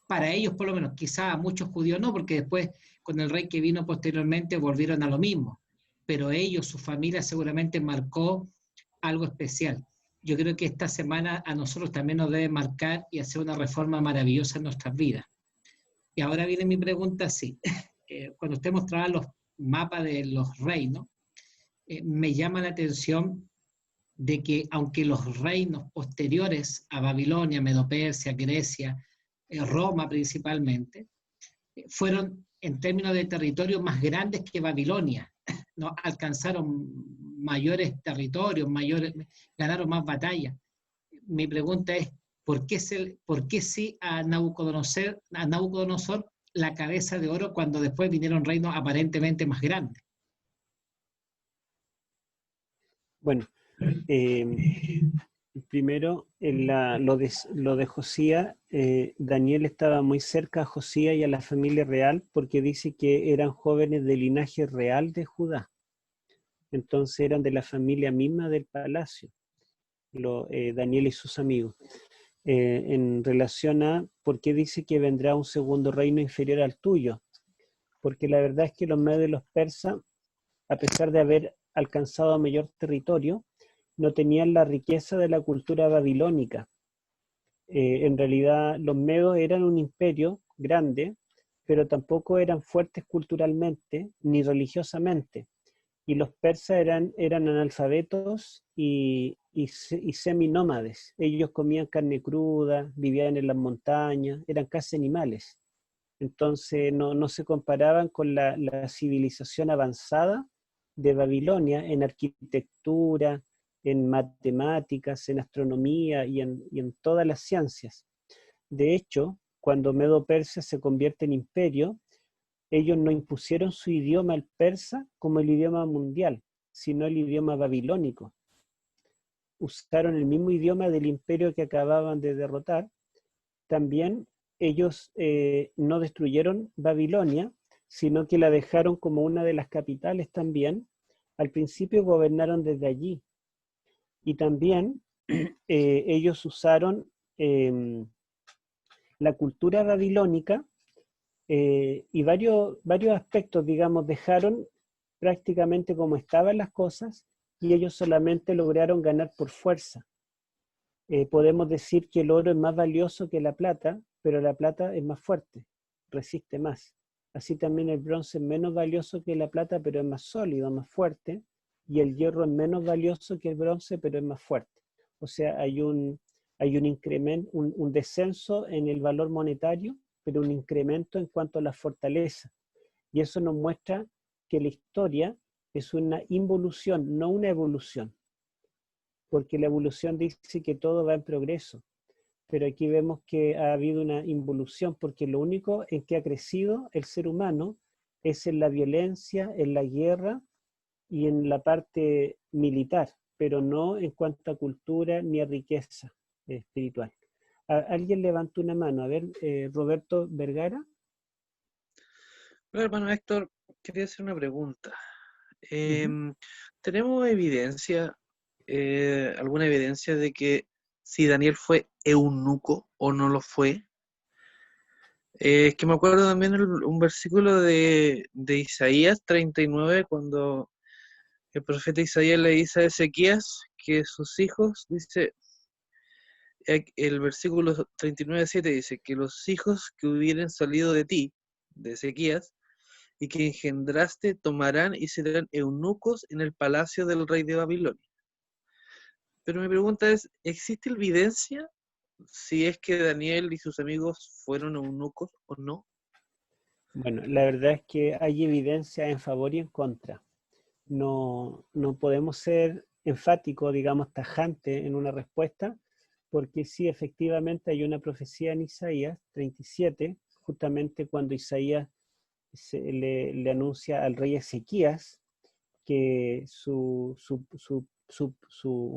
para ellos, por lo menos. Quizá a muchos judíos no, porque después con el rey que vino posteriormente volvieron a lo mismo, pero ellos, su familia, seguramente marcó algo especial. Yo creo que esta semana a nosotros también nos debe marcar y hacer una reforma maravillosa en nuestras vidas. Y ahora viene mi pregunta así. Cuando usted mostraba los mapas de los reinos, me llama la atención de que aunque los reinos posteriores a Babilonia, Medo-Persia, Grecia, Roma principalmente, fueron en términos de territorio más grandes que Babilonia, ¿no? Alcanzaron mayores territorios, ganaron más batallas. Mi pregunta es, ¿por qué sí a Nabucodonosor la cabeza de oro cuando después vinieron reinos aparentemente más grandes? Bueno, primero, lo de Josías, Daniel estaba muy cerca a Josías y a la familia real porque dice que eran jóvenes del linaje real de Judá. Entonces eran de la familia misma del palacio, Daniel y sus amigos. En relación a por qué dice que vendrá un segundo reino inferior al tuyo. Porque la verdad es que los medios de los persas, a pesar de haber alcanzado mayor territorio, no tenían la riqueza de la cultura babilónica. En realidad los medos eran un imperio grande, pero tampoco eran fuertes culturalmente ni religiosamente. Y los persas eran analfabetos y seminómades. Ellos comían carne cruda, vivían en las montañas, eran casi animales. Entonces no se comparaban con la civilización avanzada de Babilonia en arquitectura, en matemáticas, en astronomía y en todas las ciencias. De hecho, cuando Medo-Persia se convierte en imperio, ellos no impusieron su idioma, el persa, como el idioma mundial, sino el idioma babilónico. Usaron el mismo idioma del imperio que acababan de derrotar. También ellos no destruyeron Babilonia, sino que la dejaron como una de las capitales también. Al principio gobernaron desde allí. Y también ellos usaron la cultura babilónica y varios aspectos, digamos, dejaron prácticamente como estaban las cosas y ellos solamente lograron ganar por fuerza. Podemos decir que el oro es más valioso que la plata, pero la plata es más fuerte, resiste más. Así también el bronce es menos valioso que la plata, pero es más sólido, más fuerte, y el hierro es menos valioso que el bronce, pero es más fuerte. O sea, hay un incremento, un descenso en el valor monetario, pero un incremento en cuanto a la fortaleza. Y eso nos muestra que la historia es una involución, no una evolución. Porque la evolución dice que todo va en progreso. Pero aquí vemos que ha habido una involución, porque lo único en que ha crecido el ser humano es en la violencia, en la guerra y en la parte militar, pero no en cuanto a cultura ni a riqueza espiritual. ¿Alguien levantó una mano? A ver, Roberto Vergara. Hola, hermano Héctor, quería hacer una pregunta. ¿Tenemos evidencia, alguna evidencia de que si Daniel fue eunuco o no lo fue? Es que me acuerdo también un versículo de Isaías 39, cuando el profeta Isaías le dice a Ezequías que sus hijos, dice, el versículo 39:7 dice, que los hijos que hubieren salido de ti, de Ezequías, y que engendraste, tomarán y serán eunucos en el palacio del rey de Babilonia. Pero mi pregunta es, ¿existe evidencia si es que Daniel y sus amigos fueron eunucos o no? Bueno, la verdad es que hay evidencia en favor y en contra. No podemos ser enfáticos, digamos, tajante en una respuesta, porque sí, efectivamente hay una profecía en Isaías 37, justamente cuando Isaías le anuncia al rey Ezequías que su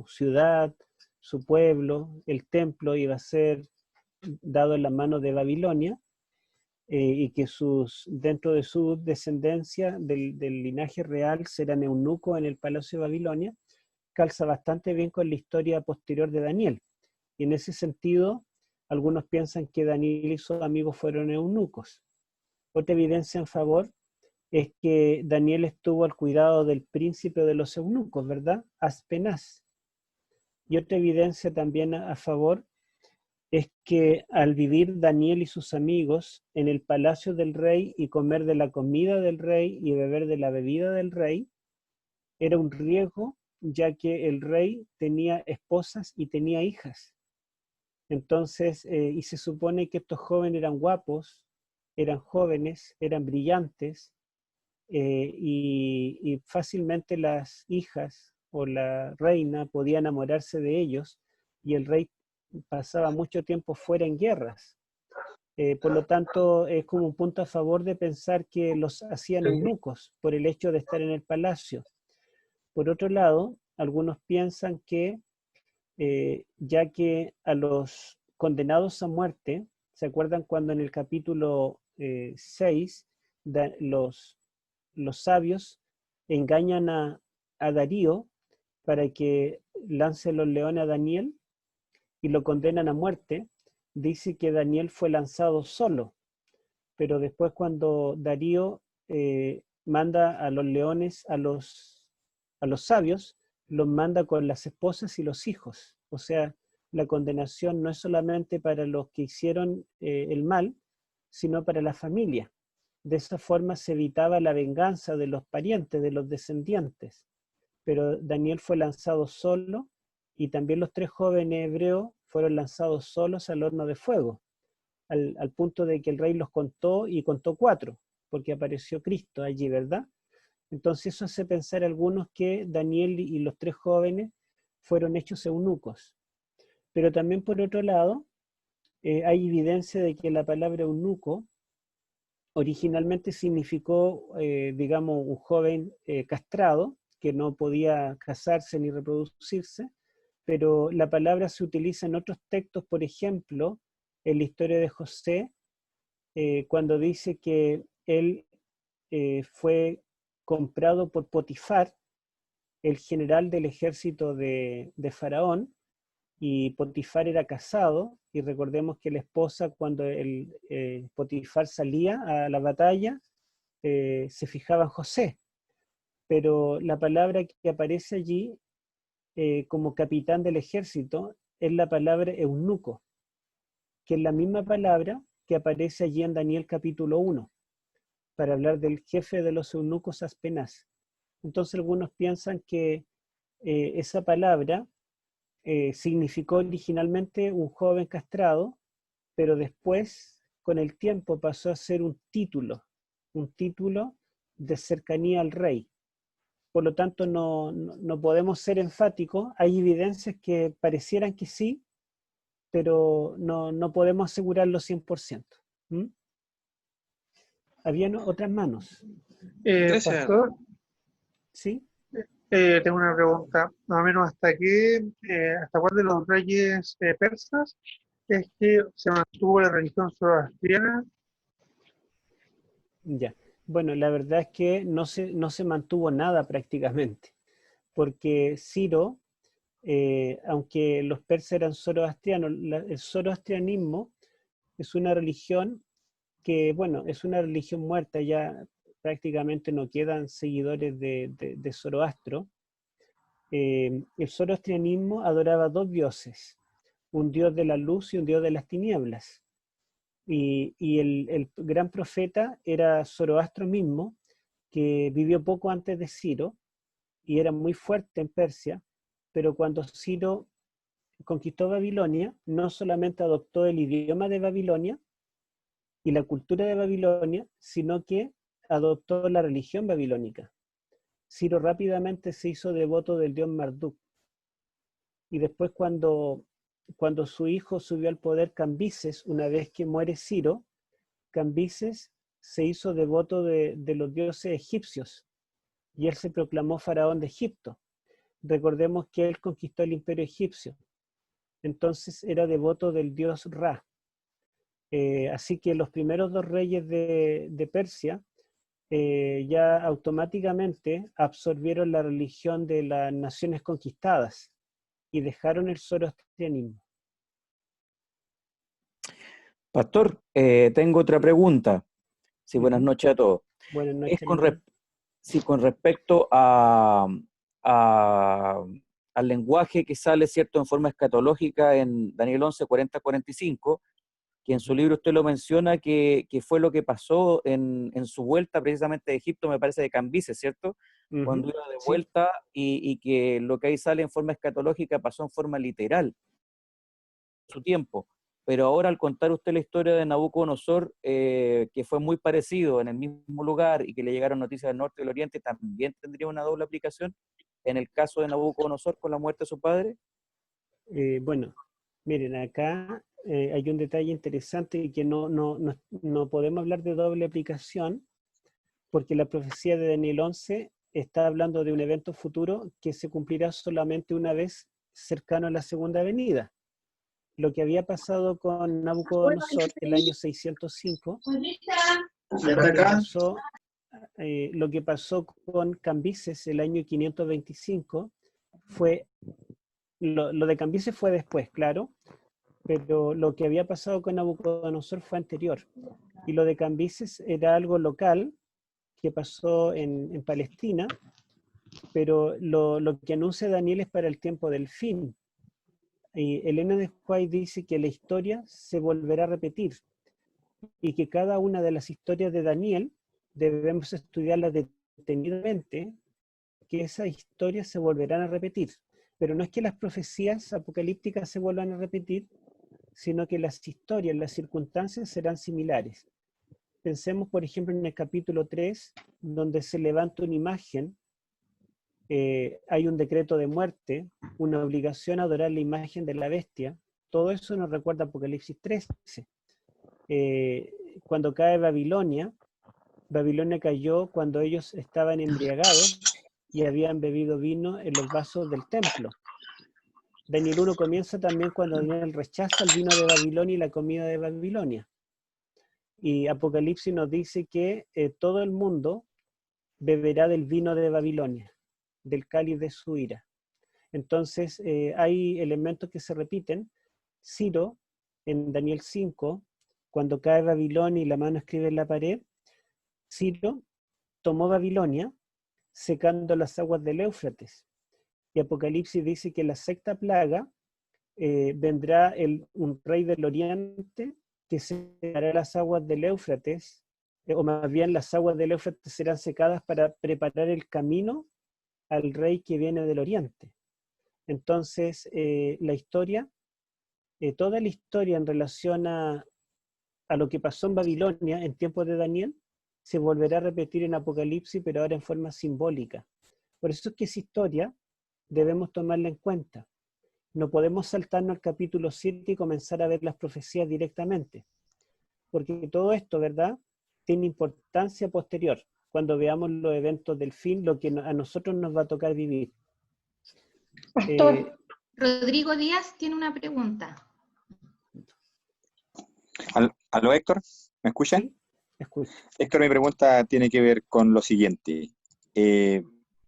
ciudad, su pueblo, el templo iba a ser dado en las manos de Babilonia, y que dentro de su descendencia del linaje real serán eunucos en el palacio de Babilonia, calza bastante bien con la historia posterior de Daniel. Y en ese sentido, algunos piensan que Daniel y sus amigos fueron eunucos. Otra evidencia en favor es que Daniel estuvo al cuidado del príncipe de los eunucos, ¿verdad? Aspenaz. Y otra evidencia también a favor es que al vivir Daniel y sus amigos en el palacio del rey y comer de la comida del rey y beber de la bebida del rey, era un riesgo, ya que el rey tenía esposas y tenía hijas. Entonces, y se supone que estos jóvenes eran guapos, eran jóvenes, eran brillantes, y fácilmente las hijas o la reina podía enamorarse de ellos, y el rey pasaba mucho tiempo fuera en guerras. Por lo tanto, es como un punto a favor de pensar que los hacían eunucos por el hecho de estar en el palacio. Por otro lado, algunos piensan que, ya que a los condenados a muerte, ¿se acuerdan cuando en el capítulo 6 los sabios engañan a Darío para que lance los leones a Daniel y lo condenan a muerte? Dice que Daniel fue lanzado solo, pero después cuando Darío manda a los leones, a los sabios, los manda con las esposas y los hijos. O sea, la condenación no es solamente para los que hicieron el mal, sino para la familia. De esa forma se evitaba la venganza de los parientes, de los descendientes. Pero Daniel fue lanzado solo, y también los 3 jóvenes hebreos fueron lanzados solos al horno de fuego, al punto de que el rey los contó y contó 4, porque apareció Cristo allí, ¿verdad? Entonces eso hace pensar a algunos que Daniel y los 3 jóvenes fueron hechos eunucos. Pero también por otro lado, hay evidencia de que la palabra eunuco originalmente significó, digamos, un joven castrado, que no podía casarse ni reproducirse, pero la palabra se utiliza en otros textos, por ejemplo, en la historia de José, cuando dice que él fue comprado por Potifar, el general del ejército de Faraón, y Potifar era casado, y recordemos que la esposa, cuando Potifar salía a la batalla, se fijaba en José, pero la palabra que aparece allí como capitán del ejército es la palabra eunuco, que es la misma palabra que aparece allí en Daniel capítulo 1, para hablar del jefe de los eunucos Aspenaz. Entonces algunos piensan que esa palabra significó originalmente un joven castrado, pero después, con el tiempo, pasó a ser un título de cercanía al rey. Por lo tanto, no podemos ser enfáticos. Hay evidencias que parecieran que sí, pero no podemos asegurarlo 100%. ¿Mm? Habían otras manos. Gracias. Pastor, ¿Sí? tengo una pregunta. Más o menos, ¿hasta cuál de los reyes persas es que se mantuvo la religión zoroastriana? Ya. Bueno, la verdad es que no se mantuvo nada prácticamente, porque Ciro, aunque los persas eran zoroastrianos, el zoroastrianismo es una religión que, bueno, es una religión muerta, ya prácticamente no quedan seguidores de Zoroastro. El zoroastrianismo adoraba dos dioses, un dios de la luz y un dios de las tinieblas. Y el gran profeta era Zoroastro mismo, que vivió poco antes de Ciro y era muy fuerte en Persia, pero cuando Ciro conquistó Babilonia, no solamente adoptó el idioma de Babilonia y la cultura de Babilonia, sino que adoptó la religión babilónica. Ciro rápidamente se hizo devoto del dios Marduk. Y después cuando su hijo subió al poder, Cambises, una vez que muere Ciro, Cambises se hizo devoto de los dioses egipcios y él se proclamó faraón de Egipto. Recordemos que él conquistó el imperio egipcio, entonces era devoto del dios Ra. Así que los primeros dos reyes de Persia ya automáticamente absorbieron la religión de las naciones conquistadas y dejaron el zoroastrianismo. Pastor, tengo otra pregunta. Sí, buenas noches a todos. Buenas noches. Con respecto al lenguaje que sale, ¿cierto?, en forma escatológica en Daniel 11, 40-45, que en su libro usted lo menciona, que fue lo que pasó en su vuelta precisamente de Egipto, me parece de Cambises, ¿cierto? Cuando iba de vuelta, sí. y que lo que ahí sale en forma escatológica pasó en forma literal en su tiempo. Pero ahora, al contar usted la historia de Nabucodonosor, que fue muy parecido en el mismo lugar y que le llegaron noticias del norte y del oriente, ¿también tendría una doble aplicación en el caso de Nabucodonosor con la muerte de su padre? Bueno, miren, acá hay un detalle interesante y que no podemos hablar de doble aplicación, porque la profecía de Daniel 11 está hablando de un evento futuro que se cumplirá solamente una vez cercano a la segunda venida. Lo que había pasado con Nabucodonosor el año 605, lo que pasó con Cambises el año 525, fue, lo de Cambises fue después, claro, pero lo que había pasado con Nabucodonosor fue anterior. Y lo de Cambises era algo local que pasó en Palestina, pero lo que anuncia Daniel es para el tiempo del fin. Y Elena de White dice que la historia se volverá a repetir y que cada una de las historias de Daniel debemos estudiarlas detenidamente, que esas historias se volverán a repetir. Pero no es que las profecías apocalípticas se vuelvan a repetir, sino que las historias, las circunstancias serán similares. Pensemos, por ejemplo, en el capítulo 3, donde se levanta una imagen hay un decreto de muerte, una obligación a adorar la imagen de la bestia. Todo eso nos recuerda Apocalipsis 13. Cuando cae Babilonia, Babilonia cayó cuando ellos estaban embriagados y habían bebido vino en los vasos del templo. Daniel 1 comienza también cuando Daniel rechaza el vino de Babilonia y la comida de Babilonia. Y Apocalipsis nos dice que todo el mundo beberá del vino de Babilonia, del cáliz de su ira. Entonces, hay elementos que se repiten. Ciro, en Daniel 5, cuando cae Babilonia y la mano escribe en la pared, Ciro tomó Babilonia secando las aguas del Éufrates. Y Apocalipsis dice que la sexta plaga vendrá un rey del oriente que secará las aguas del Éufrates, o más bien las aguas del Éufrates serán secadas para preparar el camino al rey que viene del oriente. Entonces, la historia, toda la historia en relación a lo que pasó en Babilonia en tiempos de Daniel, se volverá a repetir en Apocalipsis, pero ahora en forma simbólica. Por eso es que esa historia debemos tomarla en cuenta. No podemos saltarnos al capítulo 7 y comenzar a ver las profecías directamente, porque todo esto, ¿verdad?, tiene importancia posterior, cuando veamos los eventos del fin, lo que a nosotros nos va a tocar vivir. Pastor, Rodrigo Díaz tiene una pregunta. ¿Aló, Héctor? ¿Me escuchan? Sí, escucho. Héctor, mi pregunta tiene que ver con lo siguiente.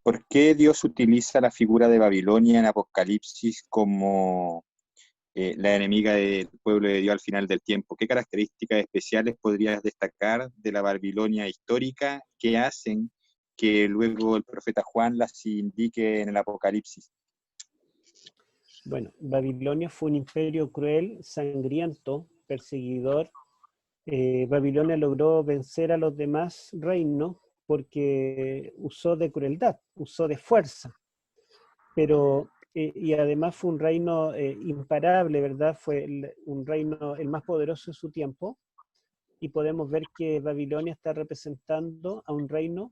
¿Por qué Dios utiliza la figura de Babilonia en Apocalipsis como la enemiga del pueblo de Dios al final del tiempo? ¿Qué características especiales podrías destacar de la Babilonia histórica que hacen que luego el profeta Juan las indique en el Apocalipsis? Bueno, Babilonia fue un imperio cruel, sangriento, perseguidor. Babilonia logró vencer a los demás reinos porque usó de crueldad, usó de fuerza. Pero, y además fue un reino imparable, ¿verdad? Fue un reino el más poderoso de su tiempo. Y podemos ver que Babilonia está representando a un reino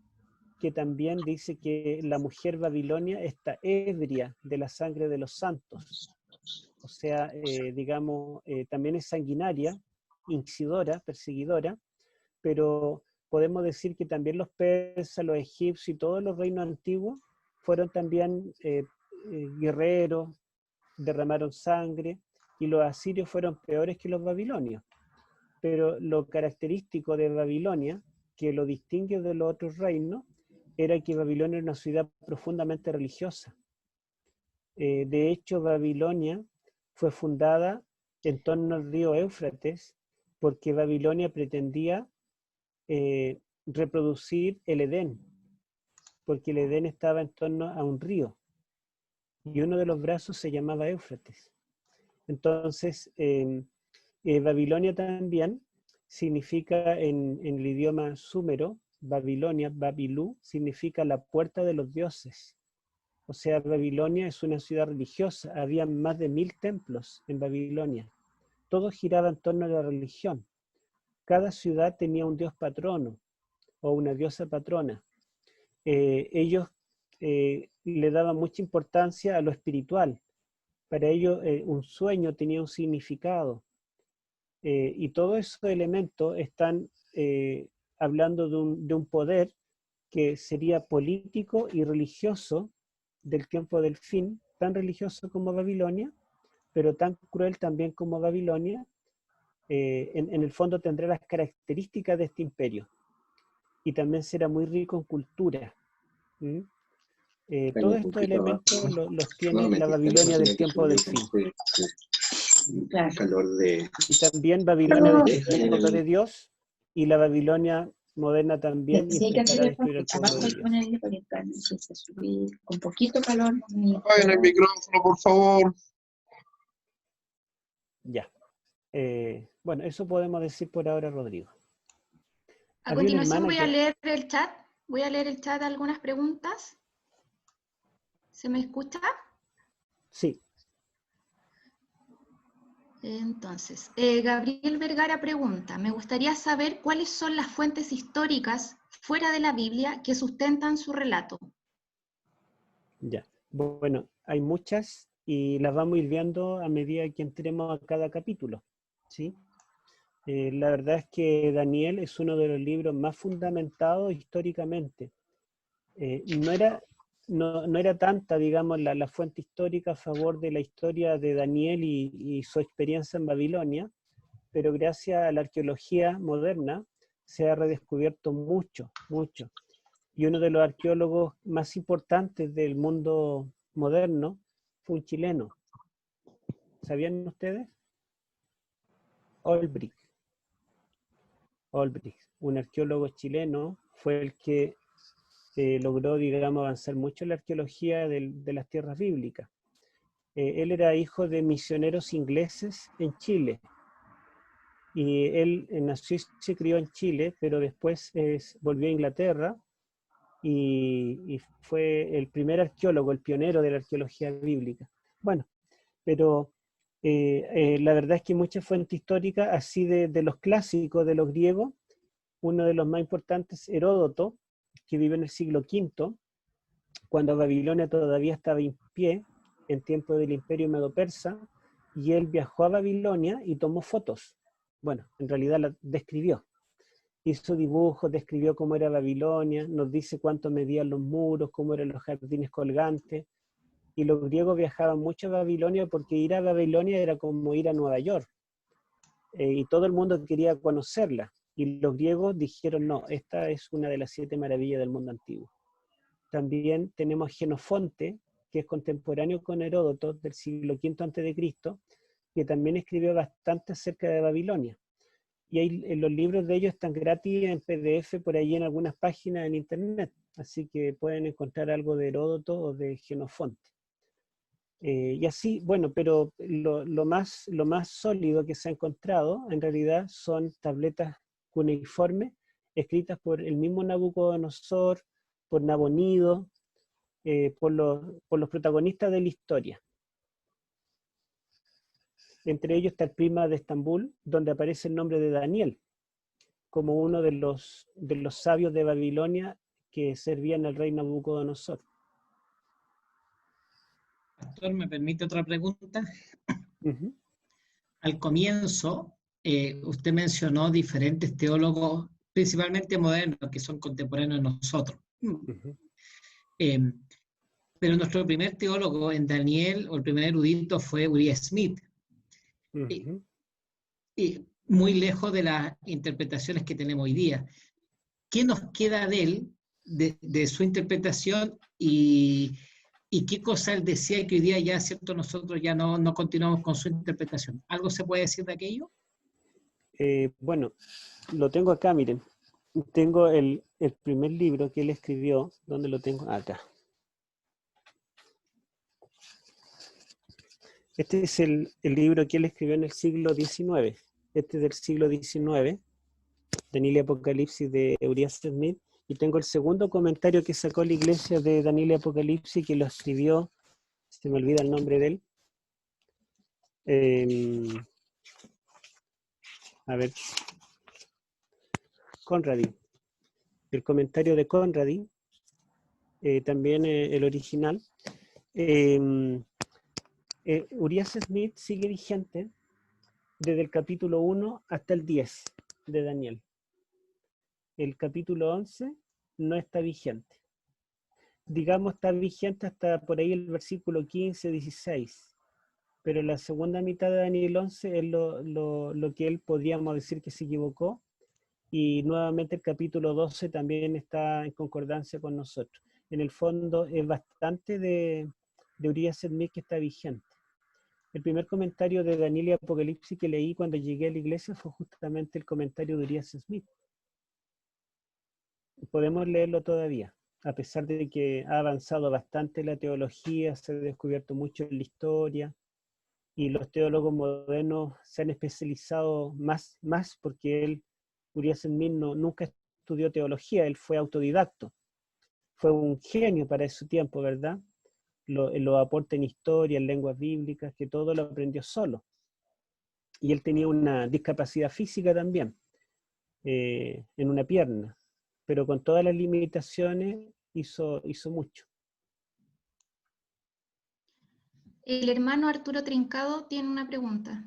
que también dice que la mujer Babilonia está ebria de la sangre de los santos. O sea, digamos, también es sanguinaria, inquisidora, perseguidora, pero podemos decir que también los persas, los egipcios y todos los reinos antiguos fueron también guerreros, derramaron sangre, y los asirios fueron peores que los babilonios. Pero lo característico de Babilonia, que lo distingue de los otros reinos, era que Babilonia era una ciudad profundamente religiosa. De hecho, Babilonia fue fundada en torno al río Éufrates, porque Babilonia pretendía reproducir el Edén, porque el Edén estaba en torno a un río, y uno de los brazos se llamaba Éufrates. Entonces, Babilonia también significa en el idioma súmero, Babilonia, Babilú, significa la puerta de los dioses. O sea, Babilonia es una ciudad religiosa. Había más de 1000 templos en Babilonia. Todo giraba en torno a la religión. Cada ciudad tenía un dios patrono o una diosa patrona. Ellos le daban mucha importancia a lo espiritual. Para ellos un sueño tenía un significado. Y todos esos elementos están hablando de un poder que sería político y religioso del tiempo del fin, tan religioso como Babilonia, pero tan cruel también como Babilonia. En el fondo tendrá las características de este imperio, y también será muy rico en cultura. Todos estos elementos los tiene la Babilonia del tiempo del fin. Y también Babilonia después de Dios, y la Babilonia moderna también intentará destruir al pueblo de Dios. Con poquito calor. Apaguen el micrófono, por favor. Ya. Bueno, eso podemos decir por ahora, Rodrigo. A continuación voy a leer el chat. Voy a leer el chat de algunas preguntas. ¿Se me escucha? Sí. Entonces, Gabriel Vergara pregunta, me gustaría saber cuáles son las fuentes históricas fuera de la Biblia que sustentan su relato. Ya. Bueno, hay muchas y las vamos a ir viendo a medida que entremos a cada capítulo, ¿sí? La verdad es que Daniel es uno de los libros más fundamentados históricamente. No era tanta, digamos, la fuente histórica a favor de la historia de Daniel y su experiencia en Babilonia, pero gracias a la arqueología moderna se ha redescubierto mucho, mucho. Y uno de los arqueólogos más importantes del mundo moderno fue un chileno. ¿Sabían ustedes? Olbrich, un arqueólogo chileno, fue el que logró, digamos, avanzar mucho en la arqueología de las tierras bíblicas. Él era hijo de misioneros ingleses en Chile. Y él nació y se crió en Chile, pero después volvió a Inglaterra y fue el primer arqueólogo, el pionero de la arqueología bíblica. Bueno, pero la verdad es que muchas fuentes históricas, así de los clásicos, de los griegos, uno de los más importantes, Heródoto, que vivió en el siglo V, cuando Babilonia todavía estaba en pie, en tiempo del Imperio Medo-Persa, y él viajó a Babilonia y tomó fotos. Bueno, en realidad la describió. Hizo dibujos, describió cómo era Babilonia, nos dice cuánto medían los muros, cómo eran los jardines colgantes. Y los griegos viajaban mucho a Babilonia porque ir a Babilonia era como ir a Nueva York. Y todo el mundo quería conocerla. Y los griegos dijeron, no, esta es una de las 7 maravillas del mundo antiguo. También tenemos a Jenofonte, que es contemporáneo con Heródoto, del siglo V a.C., que también escribió bastante acerca de Babilonia. Y ahí, en los libros de ellos están gratis en PDF por ahí en algunas páginas en internet, así que pueden encontrar algo de Heródoto o de Jenofonte. Y así, bueno, pero lo más sólido que se ha encontrado en realidad son tabletas cuneiformes escritas por el mismo Nabucodonosor, por Nabonido, por los protagonistas de la historia. Entre ellos está el Prima de Estambul, donde aparece el nombre de Daniel, como uno de los sabios de Babilonia que servían al rey Nabucodonosor. Pastor, ¿me permite otra pregunta? Uh-huh. Al comienzo, usted mencionó diferentes teólogos, principalmente modernos, que son contemporáneos de nosotros. Uh-huh. Pero nuestro primer teólogo en Daniel, o el primer erudito, fue Uriah Smith. Uh-huh. Y muy lejos de las interpretaciones que tenemos hoy día. ¿Qué nos queda de él, de su interpretación, y qué cosa él decía que hoy día ya, cierto, nosotros ya no continuamos con su interpretación? ¿Algo se puede decir de aquello? Bueno, lo tengo acá, miren. Tengo el primer libro que él escribió. ¿Dónde lo tengo? Acá. Este es el libro que él escribió en el siglo XIX. Este es del siglo XIX, Daniel y Apocalipsis, de Uriah Smith. Y tengo el segundo comentario que sacó la iglesia de Daniel y Apocalipsis, que lo escribió, se me olvida el nombre de él. A ver, Conradi. El comentario de Conradi, también el original. Uriah Smith sigue vigente desde el capítulo 1 hasta el 10 de Daniel. El capítulo 11 no está vigente. Digamos, está vigente hasta por ahí el versículo 15, 16. Pero la segunda mitad de Daniel 11 es lo que él podríamos decir que se equivocó. Y nuevamente el capítulo 12 también está en concordancia con nosotros. En el fondo es bastante de Uriah Smith que está vigente. El primer comentario de Daniel y Apocalipsis que leí cuando llegué a la iglesia fue justamente el comentario de Uriah Smith. Podemos leerlo todavía, a pesar de que ha avanzado bastante la teología, se ha descubierto mucho en la historia, y los teólogos modernos se han especializado más porque Uriah Smith nunca estudió teología, él fue autodidacto. Fue un genio para su tiempo, ¿verdad? Los aportes en historia, en lenguas bíblicas, que todo lo aprendió solo. Y él tenía una discapacidad física también, en una pierna, pero con todas las limitaciones hizo mucho. El hermano Arturo Trincado tiene una pregunta.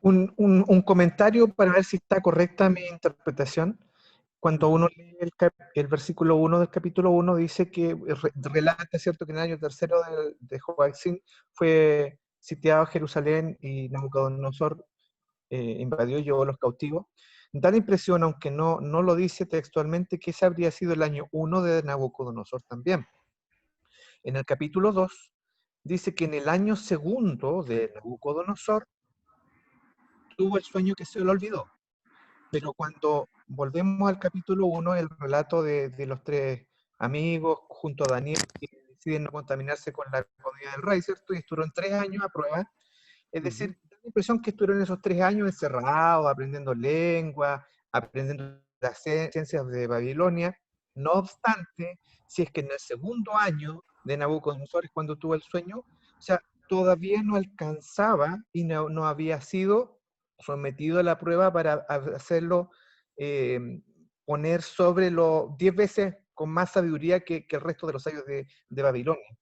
Un comentario para ver si está correcta mi interpretación. Cuando uno lee el versículo 1 del capítulo 1, dice que relata, ¿cierto?, que en el año tercero de Joacim fue sitiado Jerusalén y Nabucodonosor invadió y llevó a los cautivos. Da la impresión, aunque no lo dice textualmente, que ese habría sido el año 1 de Nabucodonosor también. En el capítulo 2 dice que en el año segundo de Nabucodonosor tuvo el sueño que se le olvidó. Pero cuando volvemos al capítulo 1, el relato de los tres amigos junto a Daniel, que deciden no contaminarse con la comida del rey, ¿cierto? Y estuvieron 3 años a prueba. Es decir, da la impresión que estuvieron esos 3 años encerrados, aprendiendo lengua, aprendiendo las ciencias de Babilonia. No obstante, si es que en el segundo año de Nabucodonosor es cuando tuvo el sueño, o sea, todavía no alcanzaba y no había sido sometido a la prueba para hacerlo poner sobre 10 veces con más sabiduría que el resto de los sabios de Babilonia.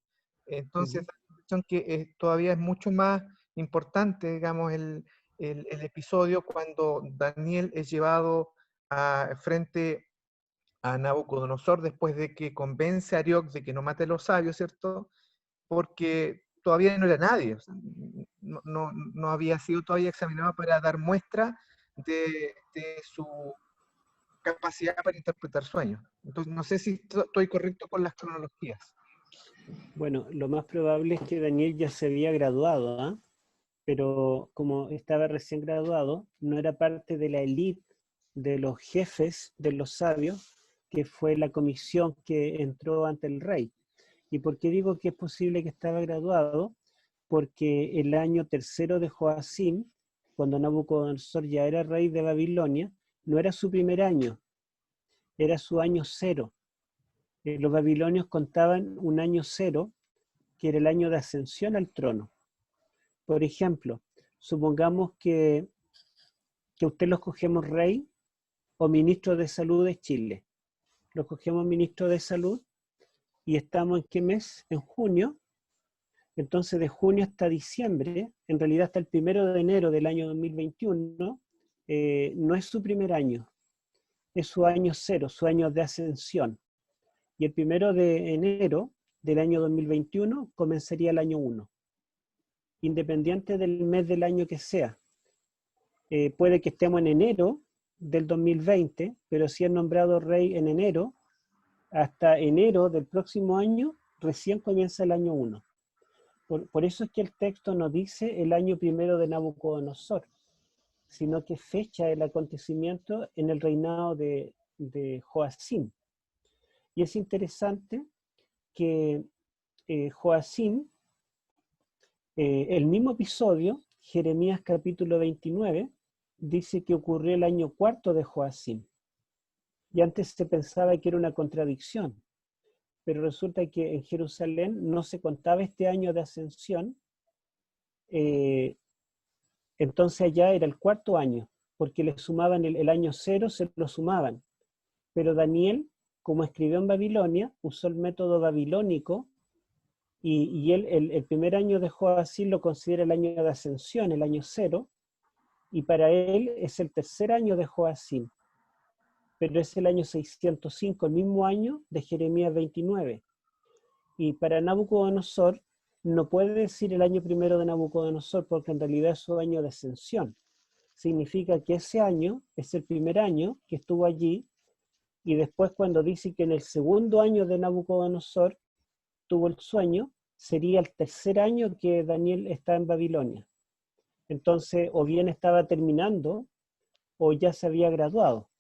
Entonces, da la impresión que todavía es mucho más importante, digamos, el episodio cuando Daniel es llevado frente a Nabucodonosor después de que convence a Arioc de que no mate a los sabios, ¿cierto? Porque todavía no era nadie, o sea, no había sido todavía examinado para dar muestra de su capacidad para interpretar sueños. Entonces, no sé si estoy correcto con las cronologías. Bueno, lo más probable es que Daniel ya se había graduado, ¿ah? Pero como estaba recién graduado, no era parte de la élite de los jefes de los sabios, que fue la comisión que entró ante el rey. ¿Y por qué digo que es posible que estaba graduado? Porque el año tercero de Joacim, cuando Nabucodonosor ya era rey de Babilonia, no era su primer año, era su año 0. Los babilonios contaban un año 0, que era el año de ascensión al trono. Por ejemplo, supongamos que usted lo escogemos rey o ministro de salud de Chile. Lo escogemos ministro de salud y estamos ¿en qué mes? En junio. Entonces, de junio hasta diciembre, en realidad hasta el 1 de enero del año 2021, no es su primer año, es su año 0, su año de ascensión. Y el 1 de enero del año 2021 comenzaría el año 1. Independiente del mes del año que sea. Puede que estemos en enero del 2020, pero si es nombrado rey en enero, hasta enero del próximo año, recién comienza el año 1. Por eso es que el texto no dice el año 1 de Nabucodonosor, sino que fecha el acontecimiento en el reinado de Joacim. Y es interesante que Joacim, el mismo episodio, Jeremías capítulo 29, dice que ocurrió el año 4 de Joacim. Y antes se pensaba que era una contradicción, pero resulta que en Jerusalén no se contaba este año de ascensión, entonces allá era el 4.º año, porque le sumaban el año 0, se lo sumaban. Pero Daniel, como escribió en Babilonia, usó el método babilónico, y él el primer año de Joacim lo considera el año de ascensión, el año 0, y para él es el tercer año de Joacim, pero es el año 605, el mismo año de Jeremías 29. Y para Nabucodonosor no puede decir el año 1 de Nabucodonosor, porque en realidad es su año de ascensión. Significa que ese año es el primer año que estuvo allí, y después cuando dice que en el segundo año de Nabucodonosor tuvo el sueño, sería el tercer año que Daniel está en Babilonia. Entonces, o bien estaba terminando, o ya se había graduado.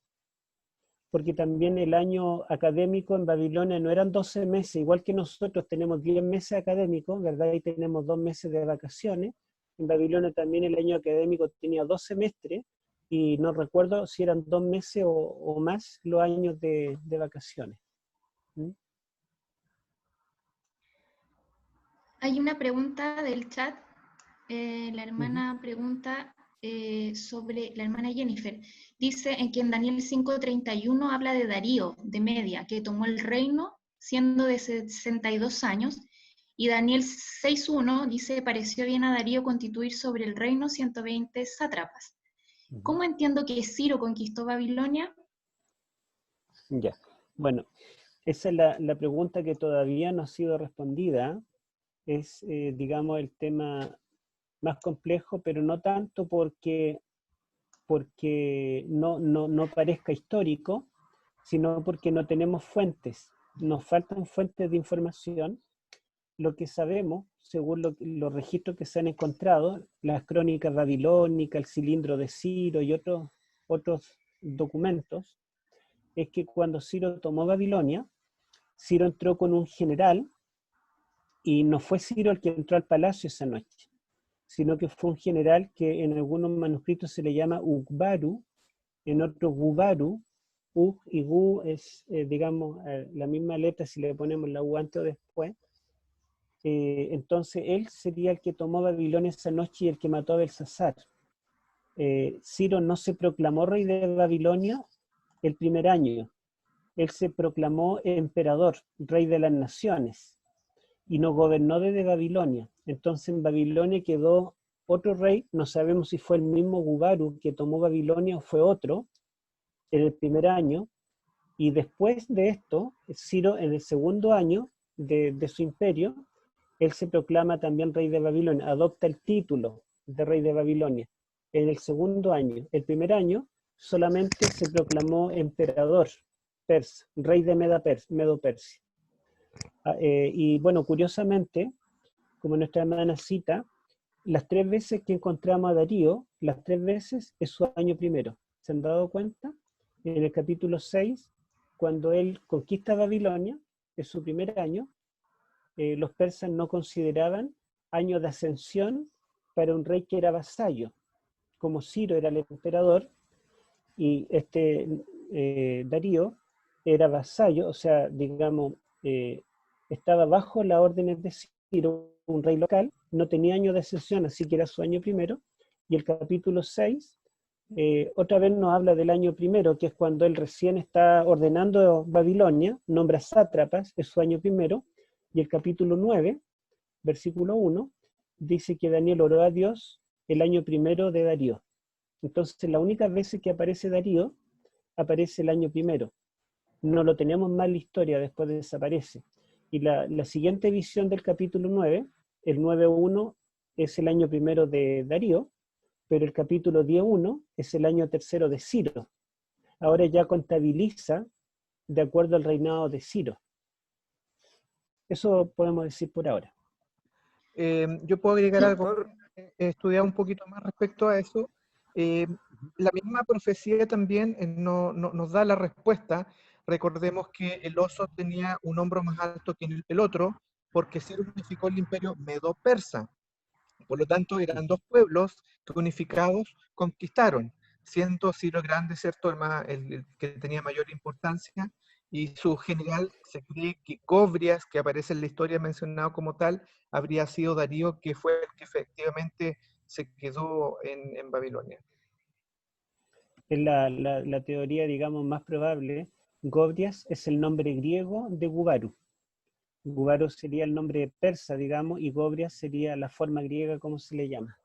Porque también el año académico en Babilonia no eran 12 meses, igual que nosotros tenemos 10 meses académicos, ¿verdad? Y tenemos 2 meses de vacaciones. En Babilonia también el año académico tenía 2 semestres, y no recuerdo si eran 2 meses o más los años de vacaciones. ¿Mm? Hay una pregunta del chat. La hermana pregunta sobre la hermana Jennifer. Dice en que en Daniel 5:31 habla de Darío, de Media, que tomó el reino siendo de 62 años, Y Daniel 6.1 dice, pareció bien a Darío constituir sobre el reino 120 sátrapas. ¿Cómo entiendo que Ciro conquistó Babilonia? Ya, bueno, esa es la pregunta que todavía no ha sido respondida. Es, digamos, el tema más complejo, pero no tanto porque no parezca histórico, sino porque no tenemos fuentes. Nos faltan fuentes de información. Lo que sabemos, según los registros que se han encontrado, las crónicas babilónicas, el cilindro de Ciro y otros documentos, es que cuando Ciro tomó Babilonia, Ciro entró con un general y no fue Ciro el que entró al palacio esa noche, sino que fue un general que en algunos manuscritos se le llama Ugbaru, en otros Gubaru. Ug y Gu es, digamos, la misma letra si le ponemos la U antes o después. Entonces él sería el que tomó Babilonia esa noche y el que mató a Belsasar. Ciro no se proclamó rey de Babilonia el primer año. Él se proclamó emperador, rey de las naciones, y no gobernó desde Babilonia. Entonces en Babilonia quedó otro rey, no sabemos si fue el mismo Gubaru que tomó Babilonia o fue otro, en el primer año, y después de esto, Ciro en el segundo año de su imperio, él se proclama también rey de Babilonia, adopta el título de rey de Babilonia en el segundo año. El primer año solamente se proclamó emperador persa, rey de Medo-Persia. Y bueno, curiosamente, como nuestra hermana cita, las 3 veces que encontramos a Darío, las 3 veces es su año primero. ¿Se han dado cuenta? En el capítulo 6, cuando él conquista Babilonia, es su primer año, los persas no consideraban año de ascensión para un rey que era vasallo. Como Ciro era el emperador y Darío era vasallo, o sea, digamos, estaba bajo las órdenes de Ciro, un rey local, no tenía año de ascensión, así que era su año primero, y el capítulo 6 otra vez nos habla del año primero, que es cuando él recién está ordenando Babilonia, nombra sátrapas, es su año primero, y el capítulo 9, versículo 1, dice que Daniel oró a Dios el año primero de Darío. Entonces, las únicas veces que aparece Darío, aparece el año primero. No lo tenemos más en la historia, después desaparece. Y la siguiente visión del capítulo 9, el 9.1, es el año primero de Darío, pero el capítulo 10.1 es el año tercero de Ciro. Ahora ya contabiliza de acuerdo al reinado de Ciro. Eso podemos decir por ahora. Yo puedo agregar algo. He estudiado un poquito más respecto a eso. La misma profecía también nos da la respuesta. Recordemos que el oso tenía un hombro más alto que el otro, porque Ciro unificó el imperio medo-persa. Por lo tanto, eran 2 pueblos que unificados conquistaron, siendo Ciro Grande, ¿cierto?, el que tenía mayor importancia, y su general se cree que Gobrias, que aparece en la historia mencionado como tal, habría sido Darío, que fue el que efectivamente se quedó en Babilonia. Es la teoría, digamos, más probable. Gobrias es el nombre griego de Gubaru. Gubaru sería el nombre persa, digamos, y Gobrias sería la forma griega como se le llama.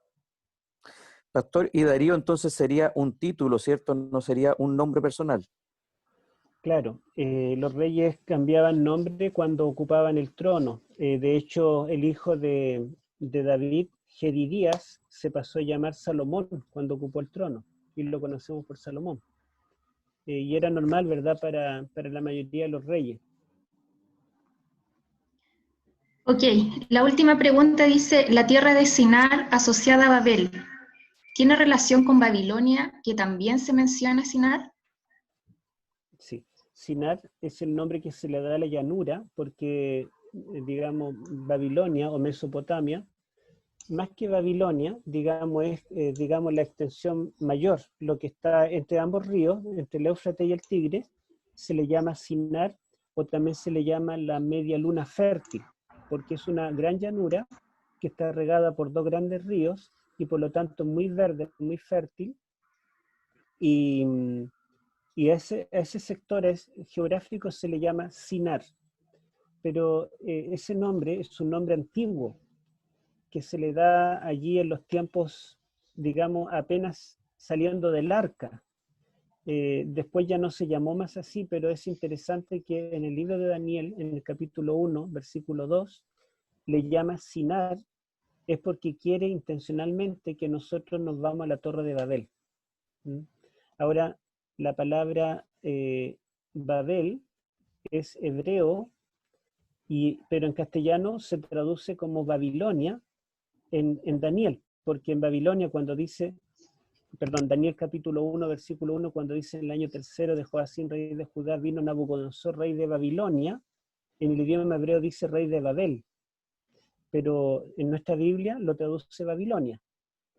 Pastor, y Darío entonces sería un título, ¿cierto? No sería un nombre personal. Claro, los reyes cambiaban nombre cuando ocupaban el trono. De hecho, el hijo de David, Jedidías, se pasó a llamar Salomón cuando ocupó el trono, y lo conocemos por Salomón. Y era normal, ¿verdad?, para la mayoría de los reyes. Ok, la última pregunta dice, la tierra de Sinar asociada a Babel, ¿tiene relación con Babilonia, que también se menciona Sinar? Sí, Sinar es el nombre que se le da a la llanura, porque, digamos, Babilonia o Mesopotamia, más que Babilonia, digamos, es digamos, la extensión mayor, lo que está entre ambos ríos, entre el Éufrates y el Tigris, se le llama Sinar, o también se le llama la media luna fértil, porque es una gran llanura que está regada por 2 grandes ríos, y por lo tanto muy verde, muy fértil, y a ese sector geográfico se le llama Sinar. pero ese nombre es un nombre antiguo que se le da allí en los tiempos, digamos, apenas saliendo del arca. Después ya no se llamó más así, pero es interesante que en el libro de Daniel, en el capítulo 1, versículo 2, le llama Sinar, es porque quiere intencionalmente que nosotros nos vamos a la Torre de Babel. ¿Mm? Ahora, la palabra Babel es hebreo, pero en castellano se traduce como Babilonia en Daniel, porque en Babilonia cuando dice, perdón, Daniel capítulo 1, versículo 1, cuando dice en el año tercero de Joacín, rey de Judá, vino Nabucodonosor, rey de Babilonia, en el idioma hebreo dice rey de Babel, pero en nuestra Biblia lo traduce Babilonia.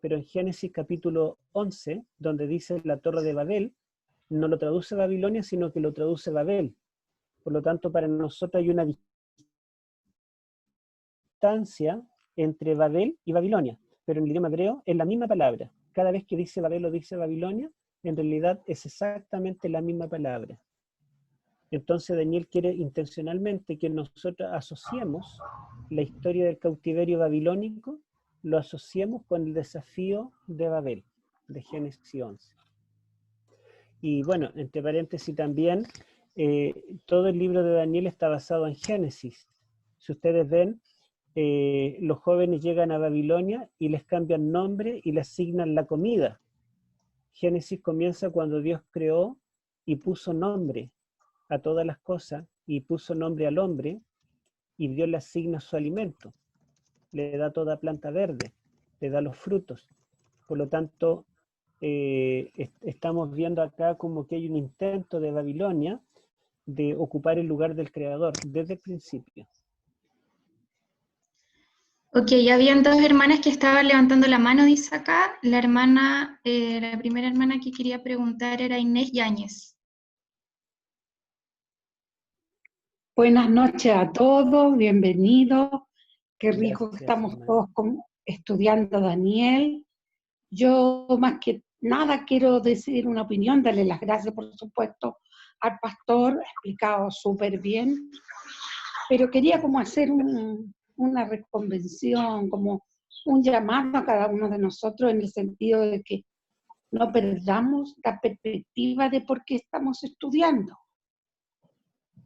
Pero en Génesis capítulo 11, donde dice la Torre de Babel, no lo traduce Babilonia, sino que lo traduce Babel. Por lo tanto, para nosotros hay una distancia entre Babel y Babilonia, pero en el idioma hebreo es la misma palabra. Cada vez que dice Babel o dice Babilonia, en realidad es exactamente la misma palabra. Entonces Daniel quiere intencionalmente que nosotros asociemos la historia del cautiverio babilónico, lo asociemos con el desafío de Babel, de Génesis 11. Y bueno, entre paréntesis también, todo el libro de Daniel está basado en Génesis. Si ustedes ven, los jóvenes llegan a Babilonia y les cambian nombre y les asignan la comida. Génesis comienza cuando Dios creó y puso nombre a todas las cosas y puso nombre al hombre y Dios le asigna su alimento. Le da toda planta verde, le da los frutos. Por lo tanto, estamos viendo acá como que hay un intento de Babilonia de ocupar el lugar del Creador desde el principio. Ok, ya habían dos hermanas que estaban levantando la mano, dice acá. La primera hermana que quería preguntar era Inés Yáñez. Buenas noches a todos, bienvenidos. Qué rico que Gracias, estamos hermana. todos estudiando Daniel. Yo más que nada quiero decir una opinión, darle las gracias por supuesto al pastor, ha explicado súper bien, pero quería como hacer una reconvención, como un llamado a cada uno de nosotros en el sentido de que no perdamos la perspectiva de por qué estamos estudiando.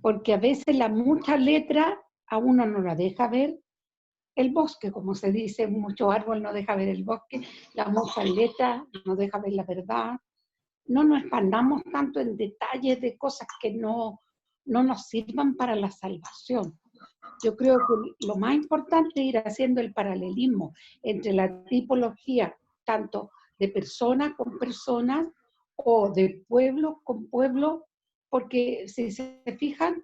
Porque a veces la mucha letra a uno no la deja ver el bosque, como se dice, mucho árbol no deja ver el bosque, la mucha letra no deja ver la verdad. No nos expandamos tanto en detalles de cosas que no nos sirvan para la salvación. Yo creo que lo más importante es ir haciendo el paralelismo entre la tipología, tanto de personas con personas o de pueblo con pueblo, porque si se fijan,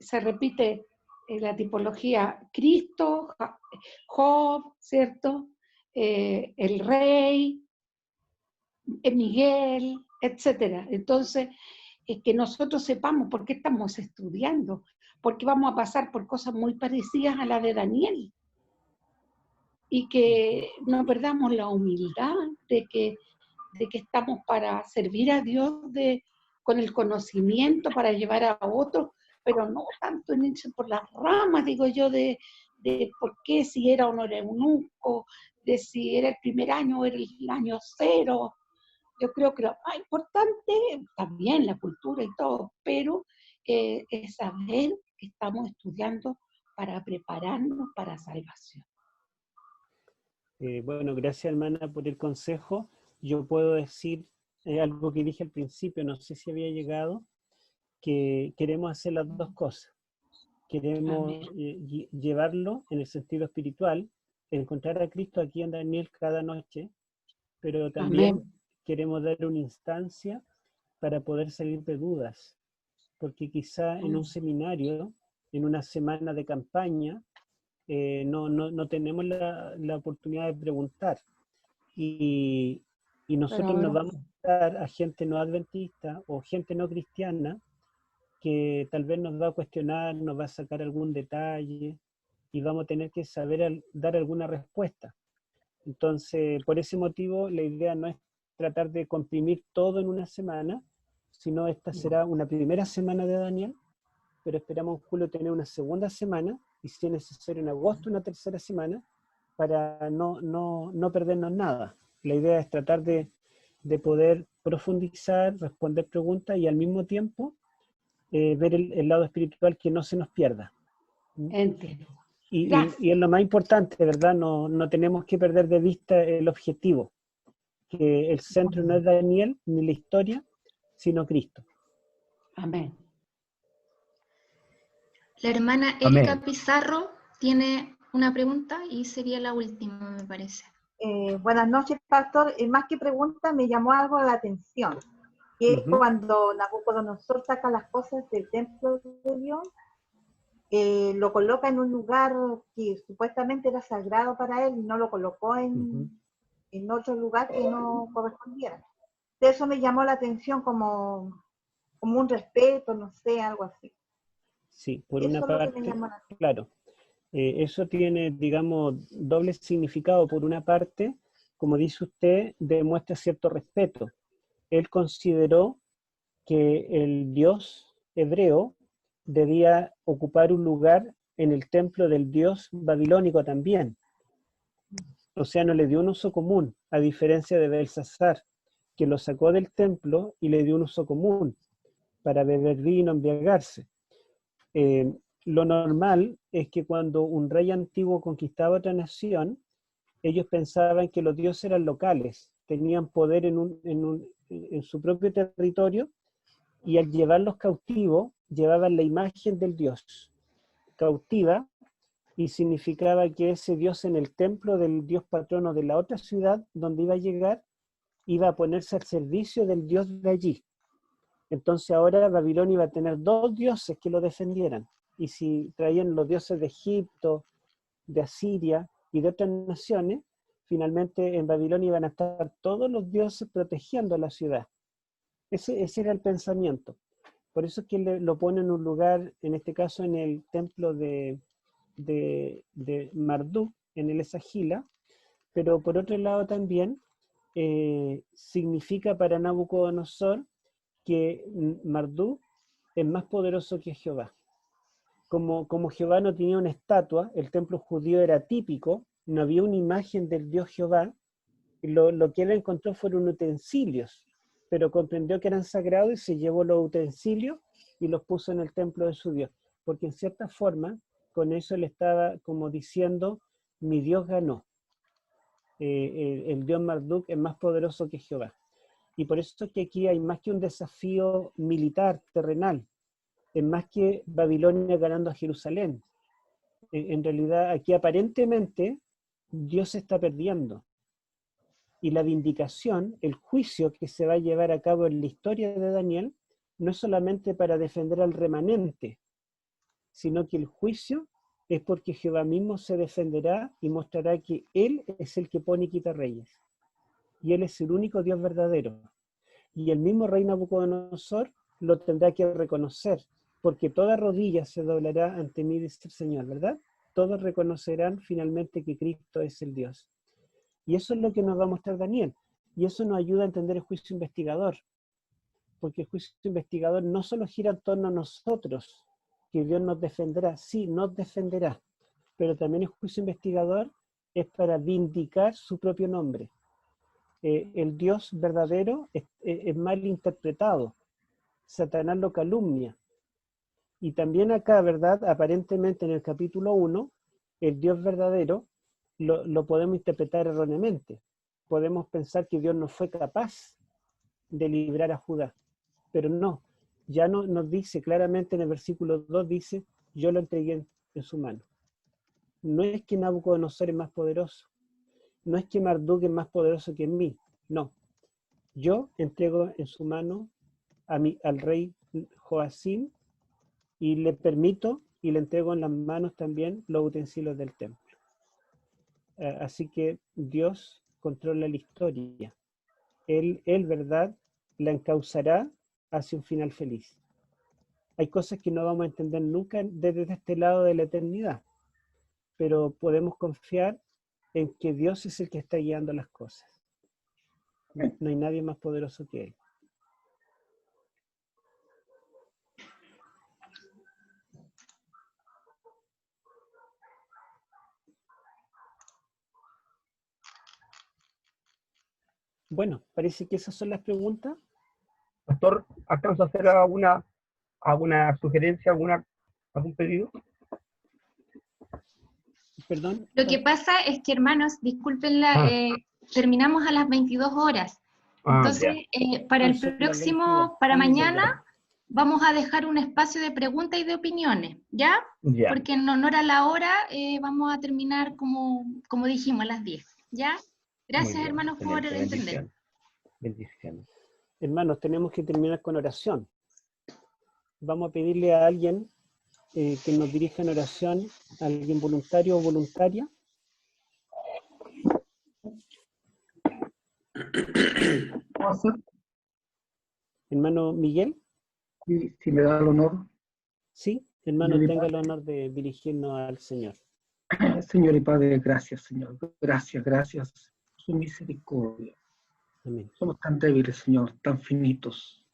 se repite la tipología Cristo, Job, ¿cierto? El rey, Miguel, etc. Entonces, que nosotros sepamos por qué estamos estudiando, porque vamos a pasar por cosas muy parecidas a la de Daniel. Y que no perdamos la humildad de que estamos para servir a Dios con el conocimiento, para llevar a otros, pero no tanto en irse por las ramas, digo yo, de por qué, si era o no era eunuco, de si era el primer año o era el año cero. Yo creo que lo más importante, también la cultura y todo, pero es saber que estamos estudiando para prepararnos para salvación. Bueno, gracias hermana por el consejo. Yo puedo decir algo que dije al principio, no sé si había llegado, que queremos hacer las dos cosas. Queremos llevarlo en el sentido espiritual, encontrar a Cristo aquí en Daniel cada noche, pero también Amén. queremos dar una instancia para poder salir de dudas, porque quizá en un seminario, en una semana de campaña, no tenemos la oportunidad de preguntar. Y nosotros nos vamos a dar a gente no adventista o gente no cristiana que tal vez nos va a cuestionar, nos va a sacar algún detalle y vamos a tener que saber dar alguna respuesta. Entonces, por ese motivo, la idea no es tratar de comprimir todo en una semana, sino esta será una primera semana de Daniel, pero esperamos en julio tener una segunda semana, y si es necesario en agosto una tercera semana, para no perdernos nada. La idea es tratar de poder profundizar, responder preguntas y al mismo tiempo ver el lado espiritual, que no se nos pierda. Entiendo. Y es lo más importante, ¿verdad? No tenemos que perder de vista el objetivo, que el centro no es Daniel ni la historia, sino Cristo. Amén. La hermana Erika Pizarro tiene una pregunta y sería la última, me parece. Buenas noches, pastor. Más que pregunta, me llamó algo la atención, que es cuando Nabucodonosor saca las cosas del templo de Dios, lo coloca en un lugar que supuestamente era sagrado para él y no lo colocó en otro lugar que no correspondiera. De eso me llamó la atención como un respeto, no sé, algo así. Sí, por Eso una es lo que parte, me llamó la atención. claro, eso tiene, digamos, doble significado. Por una parte, como dice usted, demuestra cierto respeto. Él consideró que el Dios hebreo debía ocupar un lugar en el templo del Dios babilónico también. O sea, no le dio un uso común, a diferencia de Belsasar, que lo sacó del templo y le dio un uso común para beber vino, embriagarse. Lo normal es que cuando un rey antiguo conquistaba otra nación, ellos pensaban que los dioses eran locales, tenían poder en su propio territorio, y al llevarlos cautivos, llevaban la imagen del dios cautiva, y significaba que ese dios en el templo del dios patrono de la otra ciudad donde iba a llegar, iba a ponerse al servicio del dios de allí. Entonces ahora Babilonia iba a tener dos dioses que lo defendieran, y si traían los dioses de Egipto, de Asiria y de otras naciones, finalmente en Babilonia iban a estar todos los dioses protegiendo la ciudad. Ese era el pensamiento. Por eso es que lo pone en un lugar, en este caso en el templo de Marduk, en el Esagila, pero por otro lado también significa para Nabucodonosor que Marduk es más poderoso que Jehová. Como Jehová no tenía una estatua, el templo judío era típico, no había una imagen del Dios Jehová, lo que él encontró fueron utensilios, pero comprendió que eran sagrados y se llevó los utensilios y los puso en el templo de su Dios, porque en cierta forma con eso le estaba como diciendo: mi Dios ganó, el Dios Marduk es más poderoso que Jehová. Y por eso es que aquí hay más que un desafío militar, terrenal, es más que Babilonia ganando a Jerusalén. En realidad aquí aparentemente Dios se está perdiendo. Y la vindicación, el juicio que se va a llevar a cabo en la historia de Daniel, no es solamente para defender al remanente, sino que el juicio es porque Jehová mismo se defenderá y mostrará que Él es el que pone y quita reyes. Y Él es el único Dios verdadero. Y el mismo rey Nabucodonosor lo tendrá que reconocer, porque toda rodilla se doblará ante mí, dice el Señor, ¿verdad? Todos reconocerán finalmente que Cristo es el Dios. Y eso es lo que nos va a mostrar Daniel. Y eso nos ayuda a entender el juicio investigador. Porque el juicio investigador no solo gira en torno a nosotros, que Dios nos defenderá, sí, nos defenderá, pero también el juicio investigador es para vindicar su propio nombre. El Dios verdadero es mal interpretado. Satanás lo calumnia. Y también acá, ¿verdad? Aparentemente en el capítulo 1, el Dios verdadero lo podemos interpretar erróneamente. Podemos pensar que Dios no fue capaz de librar a Judá, pero no. Ya nos dice claramente en el versículo 2, dice: yo lo entregué en su mano. No es que Nabucodonosor es más poderoso, no es que Marduk es más poderoso que mí, no. Yo entrego en su mano al rey Joacim, y le permito y le entrego en las manos también los utensilios del templo. Así que Dios controla la historia. Él, ¿verdad?, la encauzará hacia un final feliz. Hay cosas que no vamos a entender nunca desde este lado de la eternidad, pero podemos confiar en que Dios es el que está guiando las cosas. No hay nadie más poderoso que Él. Bueno, parece que esas son las preguntas. Pastor, ¿alcanzo a hacer alguna sugerencia, algún pedido? Perdón. Lo que pasa es que, hermanos, disculpen, terminamos a las 22 horas. Entonces, para el próximo, para mañana, vamos a dejar un espacio de preguntas y de opiniones, ¿ya? Porque en honor a la hora, vamos a terminar como dijimos, a las 10, ¿ya? Gracias, hermanos, por el entender. Bendiciones. Hermanos, tenemos que terminar con oración. Vamos a pedirle a alguien que nos dirija en oración, a alguien voluntario o voluntaria. ¿Puedo hacer? Hermano Miguel. Sí, si me da el honor. Sí, hermano, tenga el honor de dirigirnos al Señor. Señor y Padre, gracias, Señor. Gracias por su misericordia. Amén. Somos tan débiles, Señor, tan finitos.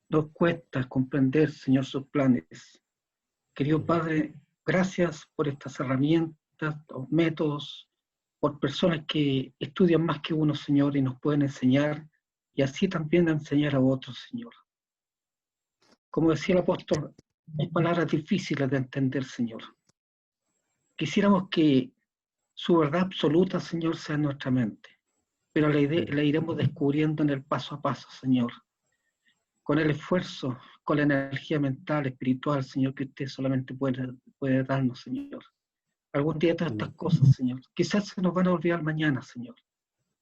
Nos cuesta comprender, Señor, sus planes. Querido Padre, gracias por estas herramientas, los métodos, por personas que estudian más que uno, Señor, y nos pueden enseñar, y así también enseñar a otros, Señor. Como decía el apóstol, hay palabras difíciles de entender, Señor. Quisiéramos que su verdad absoluta, Señor, sea en nuestra mente, pero la iremos descubriendo en el paso a paso, Señor, con el esfuerzo, con la energía mental, espiritual, Señor, que usted solamente puede darnos, Señor. Algún día todas estas cosas, Señor, quizás se nos van a olvidar mañana, Señor,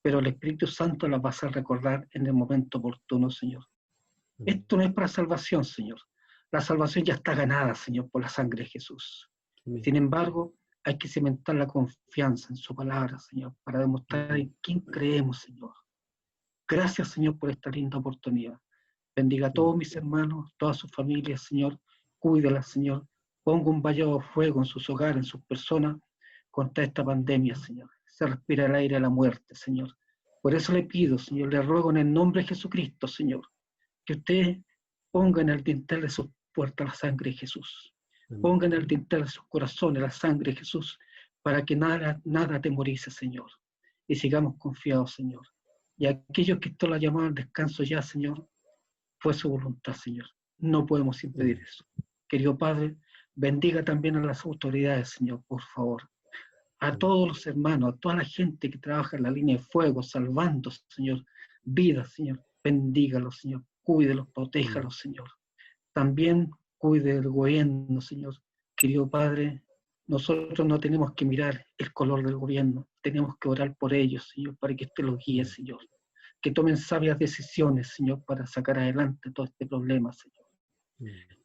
pero el Espíritu Santo las va a hacer recordar en el momento oportuno, Señor. Esto no es para salvación, Señor. La salvación ya está ganada, Señor, por la sangre de Jesús. Sin embargo, hay que cimentar la confianza en su palabra, Señor, para demostrar en quién creemos, Señor. Gracias, Señor, por esta linda oportunidad. Bendiga a todos mis hermanos, todas sus familias, Señor. Cuídalas, Señor. Ponga un vallado de fuego en sus hogares, en sus personas, contra esta pandemia, Señor. Se respira el aire de la muerte, Señor. Por eso le pido, Señor, le ruego en el nombre de Jesucristo, Señor, que usted ponga en el dintel de sus puertas la sangre de Jesús. Ponga en el dintel de sus corazones la sangre de Jesús, para que nada atemorice, Señor. Y sigamos confiados, Señor. Y aquellos que esto la llamaban al descanso ya, Señor, fue su voluntad, Señor. No podemos impedir eso. Querido Padre, bendiga también a las autoridades, Señor, por favor. A todos los hermanos, a toda la gente que trabaja en la línea de fuego, salvando, Señor, vidas, Señor. Bendígalos, Señor. Cuídelos, protéjalos, Señor. También cuide del gobierno, Señor. Querido Padre, nosotros no tenemos que mirar el color del gobierno, tenemos que orar por ellos, Señor, para que usted los guíe, Señor. Que tomen sabias decisiones, Señor, para sacar adelante todo este problema, Señor.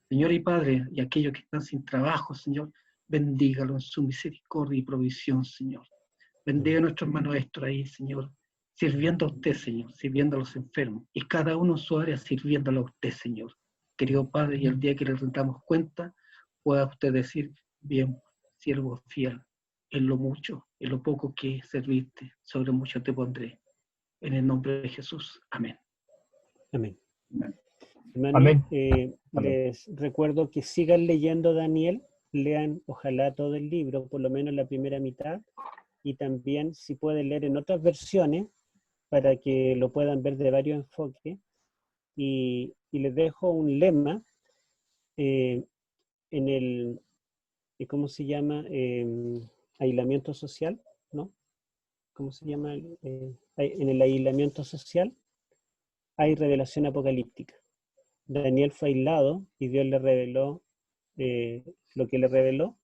Señor y Padre, y aquellos que están sin trabajo, Señor, bendígalo en su misericordia y provisión, Señor. Bendiga a nuestro hermano Héctor ahí, Señor, sirviendo a usted, Señor, sirviendo a los enfermos, y cada uno en su área sirviéndolo a usted, Señor. Querido Padre, y el día que le rendamos cuenta, pueda usted decir, bien, siervo fiel, en lo mucho, en lo poco que serviste, sobre mucho te pondré. En el nombre de Jesús. Amén. Amén. Amén. Les recuerdo que sigan leyendo Daniel, lean ojalá todo el libro, por lo menos la primera mitad, y también si pueden leer en otras versiones, para que lo puedan ver de varios enfoques. Y les dejo un lema en el, ¿cómo se llama? Aislamiento social, ¿no? ¿Cómo se llama? En el aislamiento social hay revelación apocalíptica. Daniel fue aislado y Dios le reveló lo que le reveló,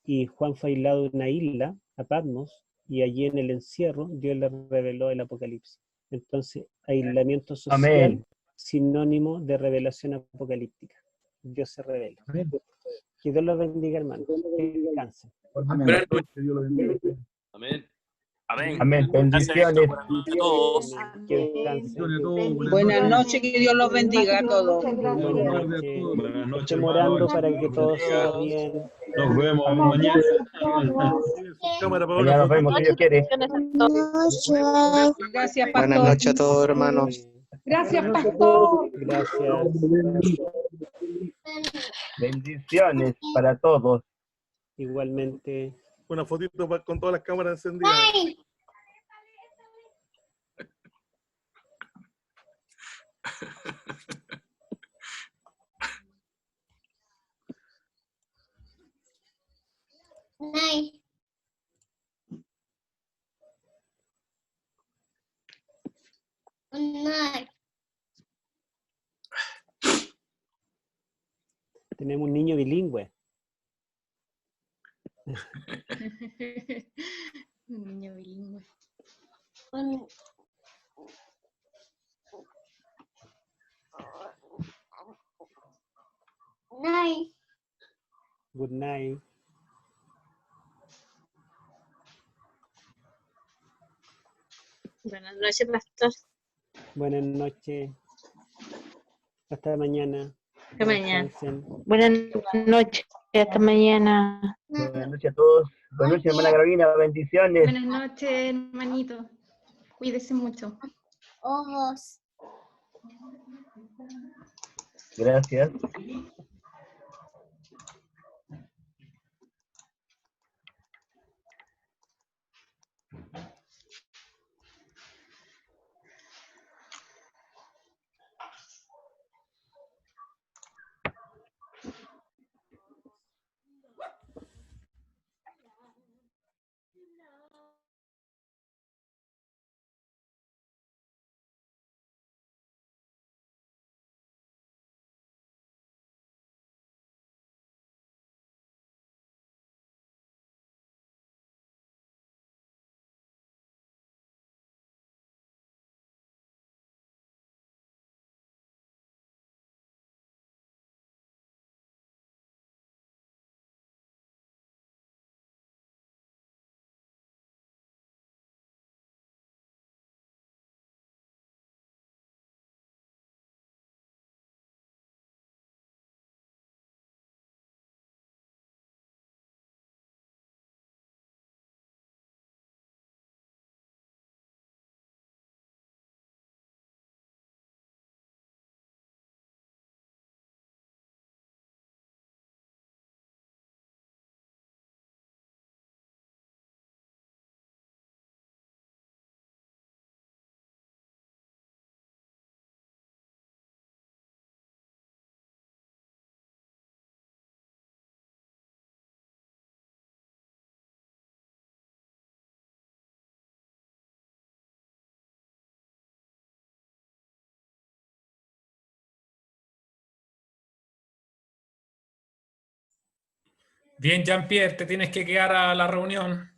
y Juan fue aislado en una isla, a Patmos, y allí en el encierro Dios le reveló el Apocalipsis. Entonces, aislamiento social, Amén. sinónimo de revelación apocalíptica. Dios se revela. Amén. Que Dios los bendiga, hermanos. Que descansen. Amén. Amén. Amén. Amén. Bendiciones. Buenas noches a todos. Que descansen. Buenas noches, que Dios los bendiga a todos. Buenas noches. Estemos orando para que todo salga bien. Nos vemos mañana. Mañana nos vemos, si Dios quiere. Gracias, Pastor. Buenas noches a todos, hermanos. Gracias, Pastor. Gracias. Bendiciones para todos. Igualmente. Una fotito con todas las cámaras encendidas. Tenemos un niño bilingüe. Un niño bilingüe. Night. Good night. Buenas noches, pastor. Buenas noches. Hasta mañana. Hasta mañana. Descansen. Buenas noches. Hasta mañana. Buenas noches a todos. Buenas noches, hermana Carolina. Bendiciones. Buenas noches, hermanito. Cuídese mucho. Ojos. Gracias. Bien, Jean-Pierre, te tienes que quedar a la reunión.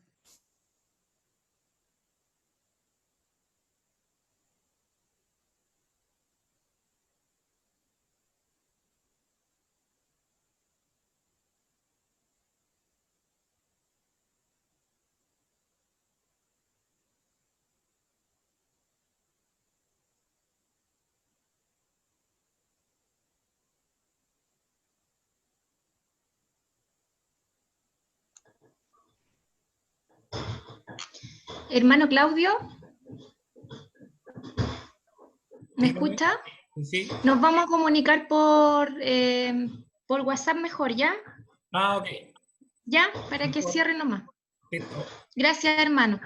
Hermano Claudio, ¿me escucha? Sí. Nos vamos a comunicar por WhatsApp mejor, ¿ya? Ah, ok. ¿Ya? Para que cierre nomás. Listo. Gracias, hermano.